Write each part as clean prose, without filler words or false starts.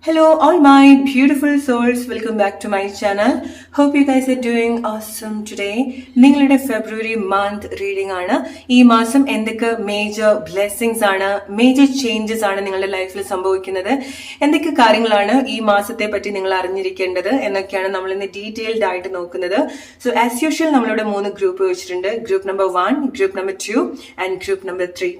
Hello all my beautiful souls, welcome back to my channel. Hope you guys are doing awesome today. നിങ്ങളുടെ ഫെബ്രുവരി month reading ആണ്. ഈ മാസം എന്തൊക്കെ major blessings ആണ്, major changes ആണ് നിങ്ങളുടെ ലൈഫിൽ സംഭവിക്കുന്നത്, എന്തൊക്കെ കാര്യങ്ങളാണ് ഈ മാസത്തെ പറ്റി നിങ്ങൾ അറിഞ്ഞിരിക്കേണ്ടത് എന്നൊക്കെയാണ് നമ്മൾ ഇന്ന് ഡീറ്റെയിൽഡ് ആയിട്ട് നോക്കുന്നത്. സോ ആസ് യൂഷ്വൽ നമ്മളിവിടെ 3 ഗ്രൂപ്പ് വെച്ചിട്ടുണ്ട്. Group number 1, group number 2 and group number 3.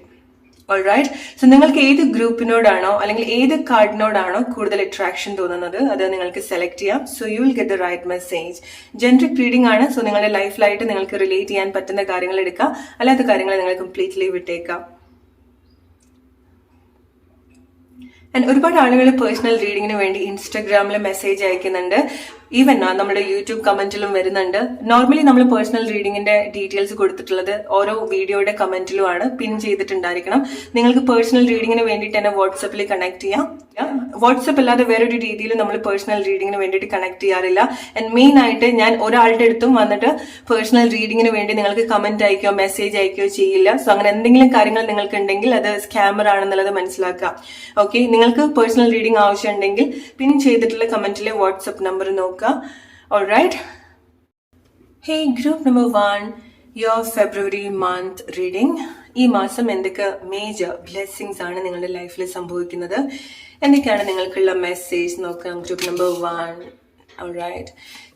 Alright, so നിങ്ങൾക്ക് ഏത് ഗ്രൂപ്പിനോടാണോ അല്ലെങ്കിൽ ഏത് കാർഡിനോടാണോ കൂടുതൽ അട്രാക്ഷൻ തോന്നുന്നത് അത് നിങ്ങൾക്ക് സെലക്ട് ചെയ്യാം. So you will get the right message. Generic reading ആണ്. സോ നിങ്ങളുടെ ലൈഫിലായിട്ട് നിങ്ങൾക്ക് റിലേറ്റ് ചെയ്യാൻ പറ്റുന്ന കാര്യങ്ങൾ എടുക്കാം, അല്ലാത്ത കാര്യങ്ങൾ നിങ്ങൾ കംപ്ലീറ്റ്ലി വിട്ടേക്കാം. ആൻഡ് ഒരുപാട് ആളുകൾ പേഴ്സണൽ റീഡിങ്ങിന് വേണ്ടി ഇൻസ്റ്റാഗ്രാമിൽ മെസ്സേജ് അയക്കുന്നുണ്ട്. ഈവൻ നമ്മുടെ യൂട്യൂബ് കമന്റിലും വരുന്നുണ്ട്. നോർമലി നമ്മൾ പേഴ്സണൽ റീഡിങ്ങിന്റെ ഡീറ്റെയിൽസ് കൊടുത്തിട്ടുള്ളത് ഓരോ വീഡിയോയുടെ കമന്റിലും ആണ്, പിൻ ചെയ്തിട്ടുണ്ടായിരിക്കണം. നിങ്ങൾക്ക് പേഴ്സണൽ റീഡിങ്ങിന് വേണ്ടിയിട്ട് തന്നെ വാട്സപ്പിൽ കണക്ട് ചെയ്യാം. വാട്സപ്പ് അല്ലാതെ വേറൊരു രീതിയിൽ നമ്മൾ പേഴ്സണൽ റീഡിങ്ങിന് വേണ്ടിയിട്ട് കണക്ട് ചെയ്യാറില്ല. ആൻഡ് മെയിൻ ആയിട്ട് ഞാൻ ഒരാളുടെ അടുത്തും വന്നിട്ട് പേഴ്സണൽ റീഡിങ്ങിന് വേണ്ടി നിങ്ങൾക്ക് കമന്റ് അയക്കുകയോ മെസ്സേജ് അയക്കുകയോ ചെയ്യില്ല. സോ അങ്ങനെ എന്തെങ്കിലും കാര്യങ്ങൾ നിങ്ങൾക്ക് ഉണ്ടെങ്കിൽ അത് സ്കാമർ ആണെന്നുള്ളത് മനസ്സിലാക്കാം. ഓക്കെ, നിങ്ങൾക്ക് പേഴ്സണൽ റീഡിംഗ് ആവശ്യമുണ്ടെങ്കിൽ പിൻ ചെയ്തിട്ടുള്ള കമന്റിലെ വാട്സപ്പ് നമ്പർ നോക്കുക. Alright. Hey, group number 1, your February month reading. ഈ മാസം എന്തൊക്കെ മേജർ ബ്ലെസ്സിങ്സ് ആണ് നിങ്ങളുടെ ലൈഫിൽ സംഭവിക്കുന്നത്, എന്തൊക്കെയാണ് നിങ്ങൾക്കുള്ള മെസ്സേജ് നോക്കാം. Group number 1. Alright.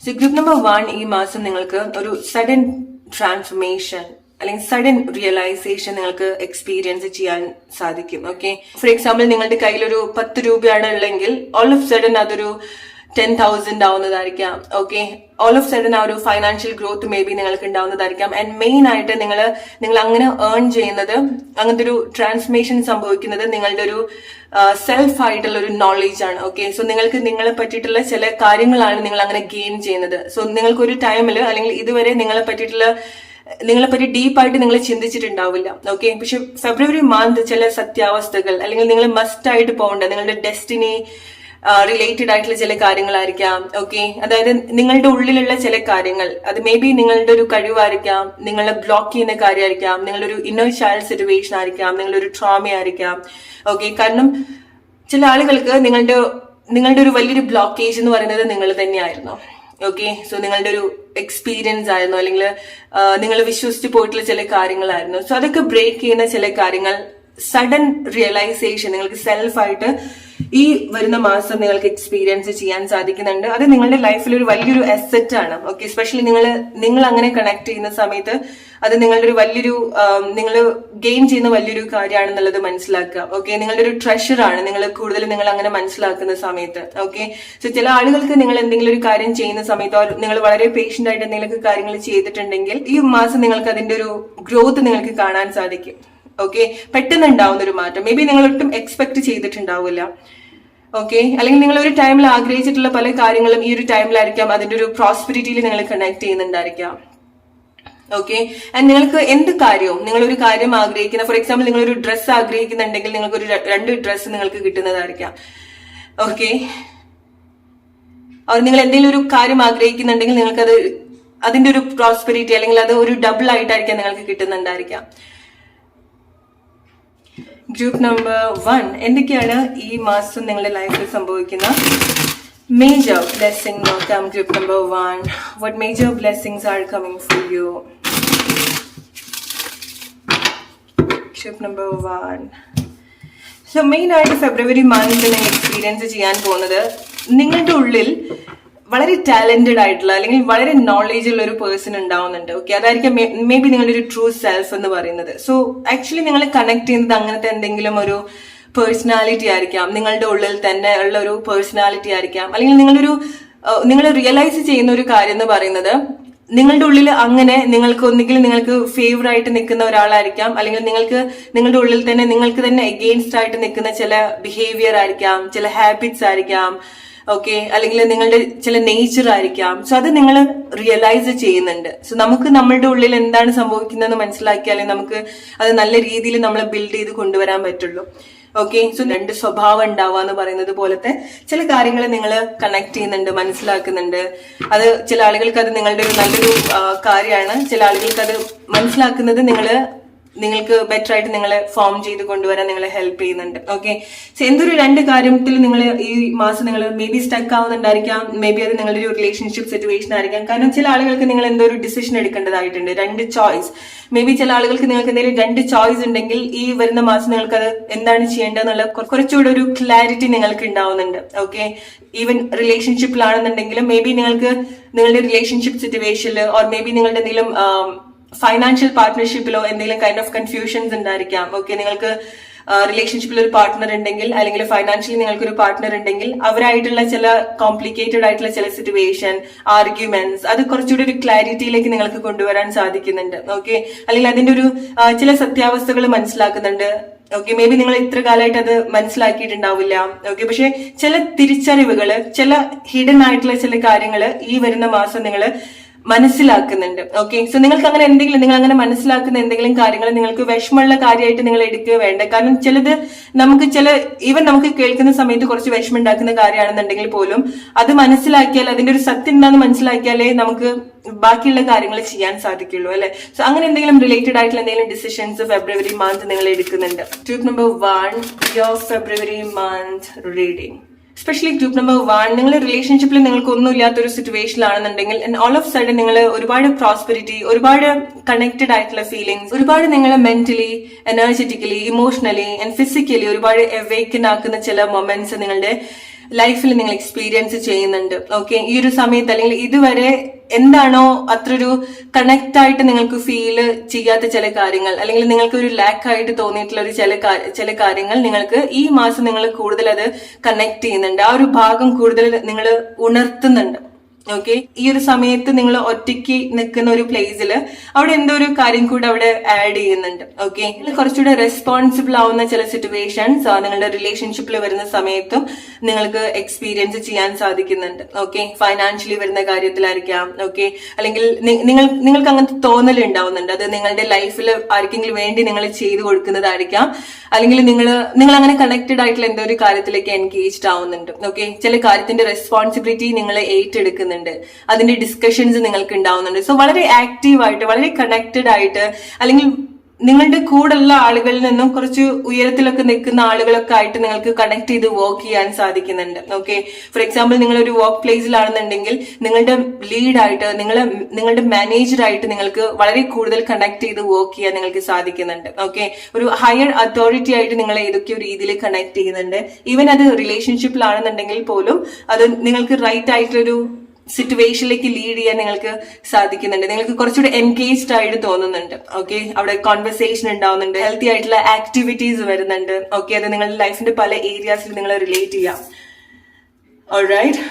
So group number 1, ഈ മാസം നിങ്ങൾക്ക് ഒരു സഡൻ ട്രാൻസ്ഫോർമേഷൻ അല്ലെങ്കിൽ സഡൻ റിയലൈസേഷൻ നിങ്ങൾക്ക് എക്സ്പീരിയൻസ് ചെയ്യാൻ സാധിക്കും. ഓക്കെ, ഫോർ എക്സാമ്പിൾ നിങ്ങളുടെ കയ്യിൽ ഒരു 10 രൂപയാണ് ഉള്ളെങ്കിൽ ഓൾ ഓഫ് സഡൻ അതൊരു 10,000 ആവുന്നതായിരിക്കാം. ഓക്കെ, ഓൾ ഓഫ് സഡൻ ആ ഒരു ഫൈനാൻഷ്യൽ ഗ്രോത്ത് മേ ബി നിങ്ങൾക്ക് ഉണ്ടാവുന്നതായിരിക്കാം. ആൻഡ് മെയിൻ ആയിട്ട് നിങ്ങൾ അങ്ങനെ ഏൺ ചെയ്യുന്നത്, അങ്ങനത്തെ ഒരു ട്രാൻസ്ഫോർമേഷൻ സംഭവിക്കുന്നത് നിങ്ങളുടെ ഒരു സെൽഫ് ആയിട്ടുള്ള ഒരു നോളേജ് ആണ്. ഓക്കെ, സോ നിങ്ങൾക്ക് നിങ്ങളെ പറ്റിയിട്ടുള്ള ചില കാര്യങ്ങളാണ് നിങ്ങൾ അങ്ങനെ ഗെയിൻ ചെയ്യുന്നത്. സോ നിങ്ങൾക്ക് ഒരു ടൈമിൽ അല്ലെങ്കിൽ ഇതുവരെ നിങ്ങളെ പറ്റി ഡീപ്പായിട്ട് നിങ്ങൾ ചിന്തിച്ചിട്ടുണ്ടാവില്ല. ഓക്കെ, പക്ഷെ ഫെബ്രുവരി മന്ത് ചില സത്യാവസ്ഥകൾ അല്ലെങ്കിൽ നിങ്ങൾ മസ്റ്റ് ആയിട്ട് പോകേണ്ട നിങ്ങളുടെ ഡെസ്റ്റിനി റിലേറ്റഡ് ആയിട്ടുള്ള ചില കാര്യങ്ങളായിരിക്കാം. ഓക്കെ, അതായത് നിങ്ങളുടെ ഉള്ളിലുള്ള ചില കാര്യങ്ങൾ, അത് മേ ബി നിങ്ങളുടെ ഒരു കഴിവായിരിക്കാം, നിങ്ങളെ ബ്ലോക്ക് ചെയ്യുന്ന കാര്യമായിരിക്കാം, നിങ്ങളുടെ ഒരു ഇന്നർ ചൈൽഡ് സിറ്റുവേഷൻ ആയിരിക്കാം, നിങ്ങളുടെ ഒരു ട്രോമ ആയിരിക്കാം. ഓക്കെ, കാരണം ചില ആളുകൾക്ക് നിങ്ങളുടെ ഒരു വലിയൊരു ബ്ലോക്കേജ് എന്ന് പറയുന്നത് നിങ്ങൾ തന്നെയായിരുന്നു. ഓക്കെ, സോ നിങ്ങളുടെ ഒരു എക്സ്പീരിയൻസ് ആയിരുന്നു, അല്ലെങ്കിൽ നിങ്ങൾ വിശ്വസിച്ച് പോയിട്ടുള്ള ചില കാര്യങ്ങളായിരുന്നു. സോ അതൊക്കെ ബ്രേക്ക് ചെയ്യുന്ന ചില കാര്യങ്ങൾ, സഡൻ റിയലൈസേഷൻ നിങ്ങൾക്ക് സെൽഫായിട്ട് ഈ വരുന്ന മാസം നിങ്ങൾക്ക് എക്സ്പീരിയൻസ് ചെയ്യാൻ സാധിക്കുന്നുണ്ട്. അത് നിങ്ങളുടെ ലൈഫിൽ ഒരു വലിയൊരു അസറ്റ് ആണ്. ഓക്കെ, എസ്പെഷ്യലി നിങ്ങൾ അങ്ങനെ കണക്ട് ചെയ്യുന്ന സമയത്ത് അത് നിങ്ങളുടെ ഒരു വലിയൊരു നിങ്ങൾ ഗെയിൻ ചെയ്യുന്ന വലിയൊരു കാര്യമാണെന്നുള്ളത് മനസ്സിലാക്കുക. ഓക്കെ, നിങ്ങളുടെ ഒരു ട്രഷർ ആണ് നിങ്ങൾ അങ്ങനെ മനസ്സിലാക്കുന്ന സമയത്ത്. ഓക്കെ, സോ ചില ആളുകൾക്ക് നിങ്ങൾ എന്തെങ്കിലും ഒരു കാര്യം ചെയ്യുന്ന സമയത്ത് നിങ്ങൾ വളരെ പേഷ്യന്റ് ആയിട്ട് എന്തെങ്കിലും കാര്യങ്ങൾ ചെയ്തിട്ടുണ്ടെങ്കിൽ ഈ മാസം നിങ്ങൾക്ക് അതിന്റെ ഒരു ഗ്രോത്ത് നിങ്ങൾക്ക് കാണാൻ സാധിക്കും. ഓക്കെ, പെട്ടെന്ന് ഉണ്ടാവുന്ന ഒരു മാറ്റം മേ ബി നിങ്ങൾ ഒട്ടും എക്സ്പെക്ട് ചെയ്തിട്ടുണ്ടാവില്ല. ഓക്കെ, അല്ലെങ്കിൽ നിങ്ങൾ ഒരു ടൈമിൽ ആഗ്രഹിച്ചിട്ടുള്ള പല കാര്യങ്ങളും ഈ ഒരു ടൈമിലായിരിക്കാം അതിന്റെ ഒരു പ്രോസ്പെരിറ്റിയിൽ നിങ്ങൾ കണക്ട് ചെയ്യുന്നുണ്ടായിരിക്കാം. ഓക്കെ, ആൻഡ് നിങ്ങൾക്ക് എന്ത് കാര്യവും നിങ്ങളൊരു കാര്യം ആഗ്രഹിക്കുന്ന, ഫോർ എക്സാമ്പിൾ നിങ്ങളൊരു ഡ്രസ്സ് ആഗ്രഹിക്കുന്നുണ്ടെങ്കിൽ നിങ്ങൾക്ക് ഒരു 2 ഡ്രസ്സ് നിങ്ങൾക്ക് കിട്ടുന്നതായിരിക്കാം. ഓക്കെ, നിങ്ങൾ എന്തെങ്കിലും ഒരു കാര്യം ആഗ്രഹിക്കുന്നുണ്ടെങ്കിൽ നിങ്ങൾക്കത് അതിന്റെ ഒരു പ്രോസ്പെരിറ്റി അല്ലെങ്കിൽ അത് ഒരു ഡബിൾ ആയിട്ടായിരിക്കാം നിങ്ങൾക്ക് കിട്ടുന്നുണ്ടായിരിക്കാം. ഗ്രൂപ്പ് നമ്പർ 1, എന്തൊക്കെയാണ് ഈ മാസം നിങ്ങളുടെ ലൈഫിൽ സംഭവിക്കുന്ന മേജർ ബ്ലെസ്സിംഗ് നോക്കാം. Group number 1, what major blessings are coming for you? Group number 1. So main ആയിട്ട് ഫെബ്രുവരി മന്ത് നിങ്ങൾ എക്സ്പീരിയൻസ് ചെയ്യാൻ പോകുന്നത് നിങ്ങളുടെ ഉള്ളിൽ വളരെ ടാലന്റഡ് ആയിട്ടുള്ള അല്ലെങ്കിൽ വളരെ നോളേജ് ഉള്ള ഒരു പേഴ്സൺ ഉണ്ടാവുന്നുണ്ട്. ഓക്കെ, അതായിരിക്കും മേ ബി നിങ്ങളുടെ ഒരു ട്രൂ സെൽഫ് എന്ന് പറയുന്നത്. സോ ആക്ച്വലി നിങ്ങൾ കണക്ട് ചെയ്യുന്നത് അങ്ങനത്തെ എന്തെങ്കിലും ഒരു പേഴ്സണാലിറ്റി ആയിരിക്കാം, നിങ്ങളുടെ ഉള്ളിൽ തന്നെ ഉള്ള ഒരു പേഴ്സണാലിറ്റി ആയിരിക്കാം. അല്ലെങ്കിൽ നിങ്ങൾ റിയലൈസ് ചെയ്യുന്ന ഒരു കാര്യം എന്ന് പറയുന്നത് നിങ്ങളുടെ ഉള്ളിൽ അങ്ങനെ നിങ്ങൾക്ക് ഫേവർ ആയിട്ട് നിൽക്കുന്ന ഒരാളായിരിക്കാം, അല്ലെങ്കിൽ നിങ്ങളുടെ ഉള്ളിൽ തന്നെ നിങ്ങൾക്ക് തന്നെ എഗെയിൻസ്റ്റ് ആയിട്ട് നിൽക്കുന്ന ചില ബിഹേവിയർ ആയിരിക്കാം, ചില ഹാബിറ്റ്സ് ആയിരിക്കാം. ഓക്കെ, അല്ലെങ്കിൽ നിങ്ങളുടെ ചില നേച്ചർ ആയിരിക്കാം. സോ അത് നിങ്ങൾ റിയലൈസ് ചെയ്യുന്നുണ്ട്. സോ നമുക്ക് നമ്മളുടെ ഉള്ളിൽ എന്താണ് സംഭവിക്കുന്നതെന്ന് മനസ്സിലാക്കിയാലേ നമുക്ക് അത് നല്ല രീതിയിൽ നമ്മളെ ബിൽഡ് ചെയ്ത് കൊണ്ടുവരാൻ പറ്റുള്ളൂ. ഓക്കെ, സോ 2 സ്വഭാവം ഉണ്ടാവുക എന്ന് പറയുന്നത് പോലത്തെ ചില കാര്യങ്ങൾ നിങ്ങൾ കണക്ട് ചെയ്യുന്നുണ്ട്, മനസ്സിലാക്കുന്നുണ്ട്. അത് ചില ആളുകൾക്ക് അത് നിങ്ങളുടെ ഒരു നല്ലൊരു കാര്യമാണ്, ചില ആളുകൾക്ക് അത് മനസ്സിലാക്കുന്നത് നിങ്ങൾ നിങ്ങൾക്ക് ബെറ്റർ ആയിട്ട് നിങ്ങളെ ഫോം ചെയ്ത് കൊണ്ടുവരാൻ നിങ്ങളെ ഹെൽപ്പ് ചെയ്യുന്നുണ്ട്. ഓക്കെ, സോ എന്തൊരു 2 കാര്യത്തിൽ നിങ്ങൾ ഈ മാസം നിങ്ങൾ മേ ബി സ്റ്റക്ക് ആവുന്നുണ്ടായിരിക്കാം, മേ ബി അത് നിങ്ങളുടെ ഒരു റിലേഷൻഷിപ്പ് സിറ്റുവേഷൻ ആയിരിക്കാം. കാരണം ചില ആളുകൾക്ക് നിങ്ങൾ എന്തോ ഒരു ഡിസിഷൻ എടുക്കേണ്ടതായിട്ടുണ്ട്, 2 ചോയ്സ്. മേ ബി ചില ആളുകൾക്ക് നിങ്ങൾക്ക് എന്തെങ്കിലും 2 ചോയ്സ് ഉണ്ടെങ്കിൽ ഈ വരുന്ന മാസം നിങ്ങൾക്ക് അത് എന്താണ് ചെയ്യേണ്ടതെന്നുള്ള കുറച്ചുകൂടെ ഒരു ക്ലാരിറ്റി നിങ്ങൾക്ക് ഉണ്ടാവുന്നുണ്ട്. ഓക്കെ, ഈവൻ റിലേഷൻഷിപ്പിലാണെന്നുണ്ടെങ്കിലും മേ ബി നിങ്ങൾക്ക് നിങ്ങളുടെ റിലേഷൻഷിപ്പ് സിറ്റുവേഷനിൽ ഓർ മേ ബി നിങ്ങളുടെ എന്തെങ്കിലും ഫൈനാൻഷ്യൽ പാർട്ട്ണർഷിപ്പിലോ എന്തെങ്കിലും കൈൻഡ് ഓഫ് കൺഫ്യൂഷൻസ് ഉണ്ടായിരിക്കാം. ഓക്കെ, നിങ്ങൾക്ക് റിലേഷൻഷിപ്പിൽ ഒരു പാർട്ട്ണർ ഉണ്ടെങ്കിൽ അല്ലെങ്കിൽ ഫൈനാൻഷ്യലി നിങ്ങൾക്കൊരു പാർട്ട്ണർ ഉണ്ടെങ്കിൽ അവരായിട്ടുള്ള ചില കോംപ്ലിക്കേറ്റഡ് ആയിട്ടുള്ള ചില സിറ്റുവേഷൻ, ആർഗ്യുമെന്റ്സ്, അത് കുറച്ചുകൂടി ഒരു ക്ലാരിറ്റിയിലേക്ക് നിങ്ങൾക്ക് കൊണ്ടുവരാൻ സാധിക്കുന്നുണ്ട്. ഓക്കെ, അല്ലെങ്കിൽ അതിന്റെ ഒരു ചില സത്യാവസ്ഥകൾ മനസ്സിലാക്കുന്നുണ്ട്. ഓക്കെ, മേ ബി നിങ്ങൾ ഇത്ര കാലമായിട്ട് അത് മനസ്സിലാക്കിയിട്ടുണ്ടാവില്ല. ഓക്കെ, പക്ഷെ ചില തിരിച്ചറിവുകള്, ചില ഹിഡൻ ആയിട്ടുള്ള ചില കാര്യങ്ങള് ഈ വരുന്ന മാസം നിങ്ങൾ മനസ്സിലാക്കുന്നുണ്ട്. ഓക്കെ, സോ നിങ്ങൾക്ക് അങ്ങനെ എന്തെങ്കിലും നിങ്ങൾ അങ്ങനെ മനസ്സിലാക്കുന്ന എന്തെങ്കിലും കാര്യങ്ങൾ നിങ്ങൾക്ക് വിഷമമുള്ള കാര്യമായിട്ട് നിങ്ങൾ എടുക്കുക വേണ്ട. കാരണം ചിലത് നമുക്ക് ഈവൻ നമുക്ക് കേൾക്കുന്ന സമയത്ത് കുറച്ച് വിഷമം ഉണ്ടാക്കുന്ന കാര്യമാണെന്നുണ്ടെങ്കിൽ പോലും അത് മനസ്സിലാക്കിയാൽ, അതിന്റെ ഒരു സത്യം എന്താണെന്ന് മനസ്സിലാക്കിയാലേ നമുക്ക് ബാക്കിയുള്ള കാര്യങ്ങൾ ചെയ്യാൻ സാധിക്കുള്ളൂ, അല്ലെ? സോ അങ്ങനെ എന്തെങ്കിലും റിലേറ്റഡ് ആയിട്ടുള്ള എന്തെങ്കിലും ഡിസിഷൻസ് ഫെബ്രുവരി മന്ത് നിങ്ങൾ എടുക്കുന്നുണ്ട്. Tip number 1, your February month reading. Especially group number 1, നിങ്ങൾ റിലേഷൻഷിപ്പിൽ നിങ്ങൾക്ക് ഒന്നും ഇല്ലാത്തൊരു സിറ്റുവേഷനിലാണെന്നുണ്ടെങ്കിൽ ഓൾ ഓഫ് സഡൻ നിങ്ങൾ ഒരുപാട് പ്രോസ്പെരിറ്റി, ഒരുപാട് കണക്റ്റഡ് ആയിട്ടുള്ള ഫീലിംഗ്സ്, ഒരുപാട് നിങ്ങൾ mentally, energetically, emotionally and physically ഒരുപാട് അവേക്കൻ ആക്കുന്ന ചില മൊമെന്റ്സ് നിങ്ങളുടെ ലൈഫിൽ നിങ്ങൾ എക്സ്പീരിയൻസ് ചെയ്യുന്നുണ്ട്. ഓക്കെ, ഈ ഒരു സമയത്ത് അല്ലെങ്കിൽ ഇതുവരെ എന്താണോ അത്രൊരു കണക്ട് ആയിട്ട് നിങ്ങൾക്ക് ഫീൽ ചെയ്യാത്ത ചില കാര്യങ്ങൾ, അല്ലെങ്കിൽ നിങ്ങൾക്ക് ഒരു ലാക്ക് ആയിട്ട് തോന്നിയിട്ടുള്ള ഒരു ചില കാര്യങ്ങൾ നിങ്ങൾക്ക് ഈ മാസം നിങ്ങൾ കൂടുതൽ അത് കണക്ട് ചെയ്യുന്നുണ്ട്. ആ ഒരു ഭാഗം കൂടുതൽ നിങ്ങൾ ഉണർത്തുന്നുണ്ട്. ഓക്കെ, ഈ ഒരു സമയത്ത് നിങ്ങൾ ഒറ്റയ്ക്ക് നിൽക്കുന്ന ഒരു പ്ലേസിൽ അവിടെ എന്തോ ഒരു കാര്യം കൂടെ അവിടെ ആഡ് ചെയ്യുന്നുണ്ട്. ഓക്കെ, കുറച്ചുകൂടെ റെസ്പോൺസിബിൾ ആവുന്ന ചില സിറ്റുവേഷൻസ് നിങ്ങളുടെ റിലേഷൻഷിപ്പിൽ വരുന്ന സമയത്തും നിങ്ങൾക്ക് എക്സ്പീരിയൻസ് ചെയ്യാൻ സാധിക്കുന്നുണ്ട്. ഓക്കെ, ഫൈനാൻഷ്യലി വരുന്ന കാര്യത്തിലായിരിക്കാം. ഓക്കെ, അല്ലെങ്കിൽ നിങ്ങൾക്ക് അങ്ങനത്തെ തോന്നൽ ഉണ്ടാവുന്നുണ്ട്, അത് നിങ്ങളുടെ ലൈഫിൽ ആർക്കെങ്കിലും വേണ്ടി നിങ്ങൾ ചെയ്തു കൊടുക്കുന്നതായിരിക്കാം, അല്ലെങ്കിൽ നിങ്ങൾ അങ്ങനെ കണക്റ്റഡ് ആയിട്ടുള്ള എന്തോ ഒരു കാര്യത്തിലേക്ക് എൻഗേജ്ഡ് ആവുന്നുണ്ട്. ഓക്കെ, ചില കാര്യത്തിന്റെ റെസ്പോൺസിബിലിറ്റി നിങ്ങൾ ഏറ്റെടുക്കുന്നുണ്ട്, അതിന്റെ ഡിസ്കഷൻസ് നിങ്ങൾക്ക് ഉണ്ടാവുന്നുണ്ട്. സോ വളരെ ആക്റ്റീവ് ആയിട്ട്, വളരെ കണക്റ്റഡ് ആയിട്ട്, അല്ലെങ്കിൽ നിങ്ങളുടെ കൂടെയുള്ള ആളുകളിൽ നിന്നും കുറച്ച് ഉയരത്തിലൊക്കെ നിൽക്കുന്ന ആളുകളൊക്കെ ആയിട്ട് നിങ്ങൾക്ക് കണക്ട് ചെയ്ത് വർക്ക് ചെയ്യാൻ സാധിക്കുന്നുണ്ട്. ഓക്കെ, ഫോർ എക്സാമ്പിൾ നിങ്ങളൊരു വർക്ക് പ്ലേസിലാണെന്നുണ്ടെങ്കിൽ നിങ്ങളുടെ ലീഡായിട്ട്, നിങ്ങളുടെ മാനേജറായിട്ട് നിങ്ങൾക്ക് വളരെ കൂടുതൽ കണക്ട് ചെയ്ത് വർക്ക് ചെയ്യാൻ നിങ്ങൾക്ക് സാധിക്കുന്നുണ്ട്. ഓക്കെ, ഒരു ഹയർ അതോറിറ്റി ആയിട്ട് നിങ്ങളെ ഏതൊക്കെയോ രീതിയിൽ കണക്ട് ചെയ്യുന്നുണ്ട്. ഈവൻ അത് റിലേഷൻഷിപ്പിലാണെന്നുണ്ടെങ്കിൽ പോലും അത് നിങ്ങൾക്ക് റൈറ്റ് ആയിട്ടൊരു സിറ്റുവേഷനിലേക്ക് ലീഡ് ചെയ്യാൻ നിങ്ങൾക്ക് സാധിക്കുന്നുണ്ട്. നിങ്ങൾക്ക് കുറച്ചുകൂടി എൻഗേജ്ഡ് ആയിട്ട് തോന്നുന്നുണ്ട്. ഓക്കെ, അവിടെ കോൺവെർസേഷൻ ഉണ്ടാവുന്നുണ്ട്, ഹെൽത്തി ആയിട്ടുള്ള ആക്ടിവിറ്റീസ് വരുന്നുണ്ട്. ഓക്കെ, അത് നിങ്ങളുടെ ലൈഫിന്റെ പല ഏരിയാസിൽ നിങ്ങൾ റിലേറ്റ് ചെയ്യാം. ഓൾറൈറ്റ്,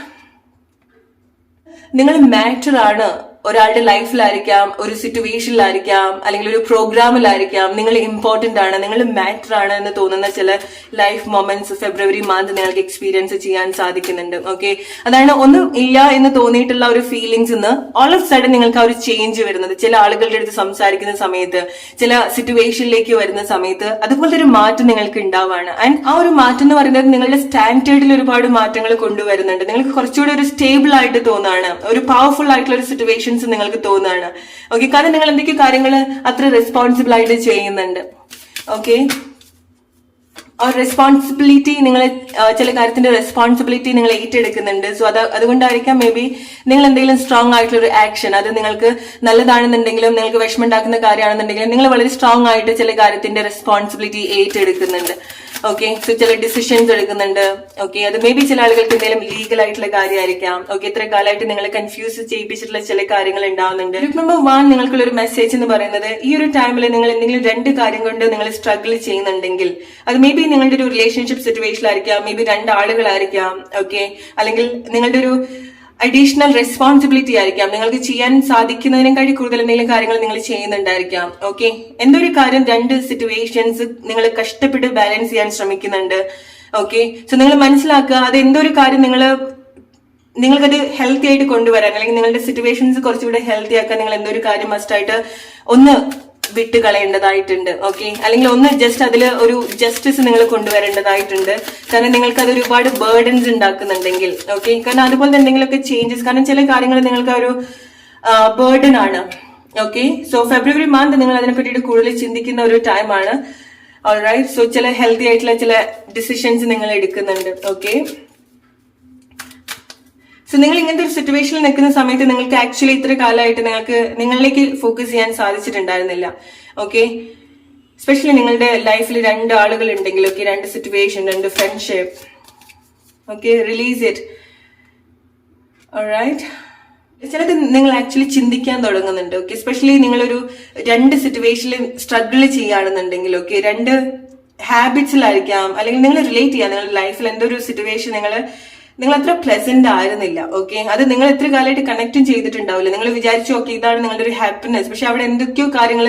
നിങ്ങൾ മാറ്റർ ആണ്. ഒരാളുടെ ലൈഫിലായിരിക്കാം, ഒരു സിറ്റുവേഷനിലായിരിക്കാം, അല്ലെങ്കിൽ ഒരു പ്രോഗ്രാമിലായിരിക്കാം. നിങ്ങൾ ഇമ്പോർട്ടന്റ് ആണ്, നിങ്ങൾ മാറ്റർ ആണ് എന്ന് തോന്നുന്ന ചില ലൈഫ് മൊമെന്റ്സ് ഫെബ്രുവരി മന്ത് നിങ്ങൾക്ക് എക്സ്പീരിയൻസ് ചെയ്യാൻ സാധിക്കുന്നുണ്ട്. ഓക്കെ, അതാണ് ഒന്നും ഇല്ല എന്ന് തോന്നിയിട്ടുള്ള ഒരു ഫീലിംഗ്സ് ഓൾ ഓഫ് സഡൻ നിങ്ങൾക്ക് ആ ഒരു ചേഞ്ച് വരുന്നത്. ചില ആളുകളുടെ അടുത്ത് സംസാരിക്കുന്ന സമയത്ത്, ചില സിറ്റുവേഷനിലേക്ക് വരുന്ന സമയത്ത് അതുപോലത്തെ ഒരു മാറ്റം നിങ്ങൾക്ക് ഉണ്ടാവാണ്. ആൻഡ് ആ ഒരു മാറ്റം എന്ന് പറയുന്നത് നിങ്ങളുടെ സ്റ്റാൻഡേർഡിൽ ഒരുപാട് മാറ്റങ്ങൾ കൊണ്ടുവരുന്നുണ്ട്. നിങ്ങൾക്ക് കുറച്ചുകൂടി ഒരു സ്റ്റേബിൾ ആയിട്ട് തോന്നാണ്, ഒരു പവർഫുൾ ആയിട്ടുള്ള ഒരു സിറ്റുവേഷൻ നിങ്ങൾക്ക് തോന്നുകയാണ്. ഓക്കെ, കാരണം നിങ്ങൾ എന്തൊക്കെ കാര്യങ്ങൾ അത്ര റെസ്പോൺസിബിൾ ആയിട്ട് ചെയ്യുന്നുണ്ട്. ഓക്കെ, ആ റെസ്പോൺസിബിലിറ്റി നിങ്ങൾ ചില കാര്യത്തിന്റെ റെസ്പോൺസിബിലിറ്റി നിങ്ങൾ ഏറ്റെടുക്കുന്നുണ്ട്. സോ അതുകൊണ്ടായിരിക്കാം മേ ബി നിങ്ങൾ എന്തെങ്കിലും സ്ട്രോങ് ആയിട്ടുള്ള ഒരു ആക്ഷൻ, അത് നിങ്ങൾക്ക് നല്ലതാണെന്നുണ്ടെങ്കിലും നിങ്ങൾക്ക് വിഷമം ഉണ്ടാക്കുന്ന കാര്യമാണെന്നുണ്ടെങ്കിലും നിങ്ങൾ വളരെ സ്ട്രോങ് ആയിട്ട് ചില കാര്യത്തിന്റെ റെസ്പോൺസിബിലിറ്റി ഏറ്റെടുക്കുന്നുണ്ട്. ഓക്കെ, സോ ചില ഡിസിഷൻസ് എടുക്കുന്നുണ്ട്. ഓക്കെ, അത് മേ ബി ചില ആളുകൾക്ക് എന്തെങ്കിലും ലീഗൽ ആയിട്ടുള്ള കാര്യമായിരിക്കാം. ഓക്കെ, ഇത്ര കാലമായിട്ട് നിങ്ങളെ കൺഫ്യൂസ് ചെയ്യിപ്പിച്ചിട്ടുള്ള ചില കാര്യങ്ങൾ ഉണ്ടാവുന്നുണ്ട്. ടിപ്പ് നമ്പർ 1, നിങ്ങൾക്കുള്ള ഒരു മെസ്സേജ് എന്ന് പറയുന്നത്, ഈ ഒരു ടൈമിൽ നിങ്ങൾ എന്തെങ്കിലും 2 കാര്യം കൊണ്ട് നിങ്ങൾ സ്ട്രഗിൾ ചെയ്യുന്നുണ്ടെങ്കിൽ, അത് മേ ബി നിങ്ങളുടെ ഒരു റിലേഷൻഷിപ്പ് സിറ്റുവേഷനിലായിരിക്കാം, മേ ബി 2 ആളുകളായിരിക്കാം. ഓക്കെ, അല്ലെങ്കിൽ നിങ്ങളുടെ ഒരു അഡീഷണൽ റെസ്പോൺസിബിലിറ്റി ആയിരിക്കാം, നിങ്ങൾക്ക് ചെയ്യാൻ സാധിക്കുന്നതിനേക്കാൾ കൂടുതൽ എന്തെങ്കിലും കാര്യങ്ങൾ നിങ്ങൾ ചെയ്യുന്നുണ്ടായിരിക്കാം. ഓക്കെ, എന്തൊരു കാര്യം 2 സിറ്റുവേഷൻസ് നിങ്ങൾ കഷ്ടപ്പെട്ട് ബാലൻസ് ചെയ്യാൻ ശ്രമിക്കുന്നുണ്ട്. ഓക്കെ, സോ നിങ്ങൾ മനസ്സിലാക്കുക, അത് എന്തൊരു കാര്യം നിങ്ങൾക്കത് ഹെൽത്തി ആയിട്ട് കൊണ്ടുവരാൻ, അല്ലെങ്കിൽ നിങ്ങളുടെ സിറ്റുവേഷൻസ് കുറച്ചുകൂടെ ഹെൽത്തി ആക്കാൻ നിങ്ങൾ എന്തൊരു കാര്യം മസ്റ്റായിട്ട് ഒന്ന് വിട്ട് കളയേണ്ടതായിട്ടുണ്ട്. ഓക്കെ, അല്ലെങ്കിൽ ഒന്ന് ജസ്റ്റ് അതിൽ ഒരു ജസ്റ്റിസ് നിങ്ങൾ കൊണ്ടുവരേണ്ടതായിട്ടുണ്ട്. കാരണം നിങ്ങൾക്ക് അത് ഒരുപാട് ബേർഡൻസ് ഉണ്ടാക്കുന്നുണ്ടെങ്കിൽ. ഓക്കെ, കാരണം അതുപോലെ എന്തെങ്കിലുമൊക്കെ ചേഞ്ചസ്, കാരണം ചില കാര്യങ്ങൾ നിങ്ങൾക്ക് ഒരു ബേർഡൻ ആണ്. ഓക്കെ, സോ ഫെബ്രുവരി മന്ത് നിങ്ങൾ അതിനെ പറ്റിയിട്ട് കൂടുതൽ ചിന്തിക്കുന്ന ഒരു ടൈമാണ്. ഓൾറൈറ്റ്, സോ ചില ഹെൽത്തി ആയിട്ടുള്ള ചില ഡിസിഷൻസ് നിങ്ങൾ എടുക്കുന്നുണ്ട്. ഓക്കെ, സോ നിങ്ങൾ ഇങ്ങനത്തെ ഒരു സിറ്റുവേഷനിൽ നിൽക്കുന്ന സമയത്ത് നിങ്ങൾക്ക് ആക്ച്വലി ഇത്ര കാലമായിട്ട് നിങ്ങളിലേക്ക് ഫോക്കസ് ചെയ്യാൻ സാധിച്ചിട്ടുണ്ടായിരുന്നില്ല. ഓക്കെ, എസ്പെഷ്യലി നിങ്ങളുടെ ലൈഫിൽ 2 ആളുകൾ ഉണ്ടെങ്കിൽ, okay, 2 situation, 2 friendship, okay, release it. Alright, ചിലത് നിങ്ങൾ ആക്ച്വലി ചിന്തിക്കാൻ തുടങ്ങുന്നുണ്ട്. ഓക്കെ, എസ്പെഷ്യലി നിങ്ങളൊരു 2 സിറ്റുവേഷനിൽ സ്ട്രഗിൾ ചെയ്യുകയാണെന്നുണ്ടെങ്കിൽ, ഓക്കെ, 2 ഹാബിറ്റ്സിലായിരിക്കാം, അല്ലെങ്കിൽ നിങ്ങൾ റിലേറ്റ് ചെയ്യാം നിങ്ങളുടെ ലൈഫിൽ എന്തൊരു സിറ്റുവേഷൻ നിങ്ങൾ അത്ര പ്ലസന്റ് ആയിരുന്നില്ല. ഓക്കെ, അത് നിങ്ങൾ എത്ര കാലമായിട്ട് കണക്റ്റും ചെയ്തിട്ടുണ്ടാവില്ല. നിങ്ങൾ വിചാരിച്ചു ഓക്കെ ഇതാണ് നിങ്ങളുടെ ഒരു ഹാപ്പിനെസ്, പക്ഷെ അവിടെ എന്തൊക്കെയോ കാര്യങ്ങൾ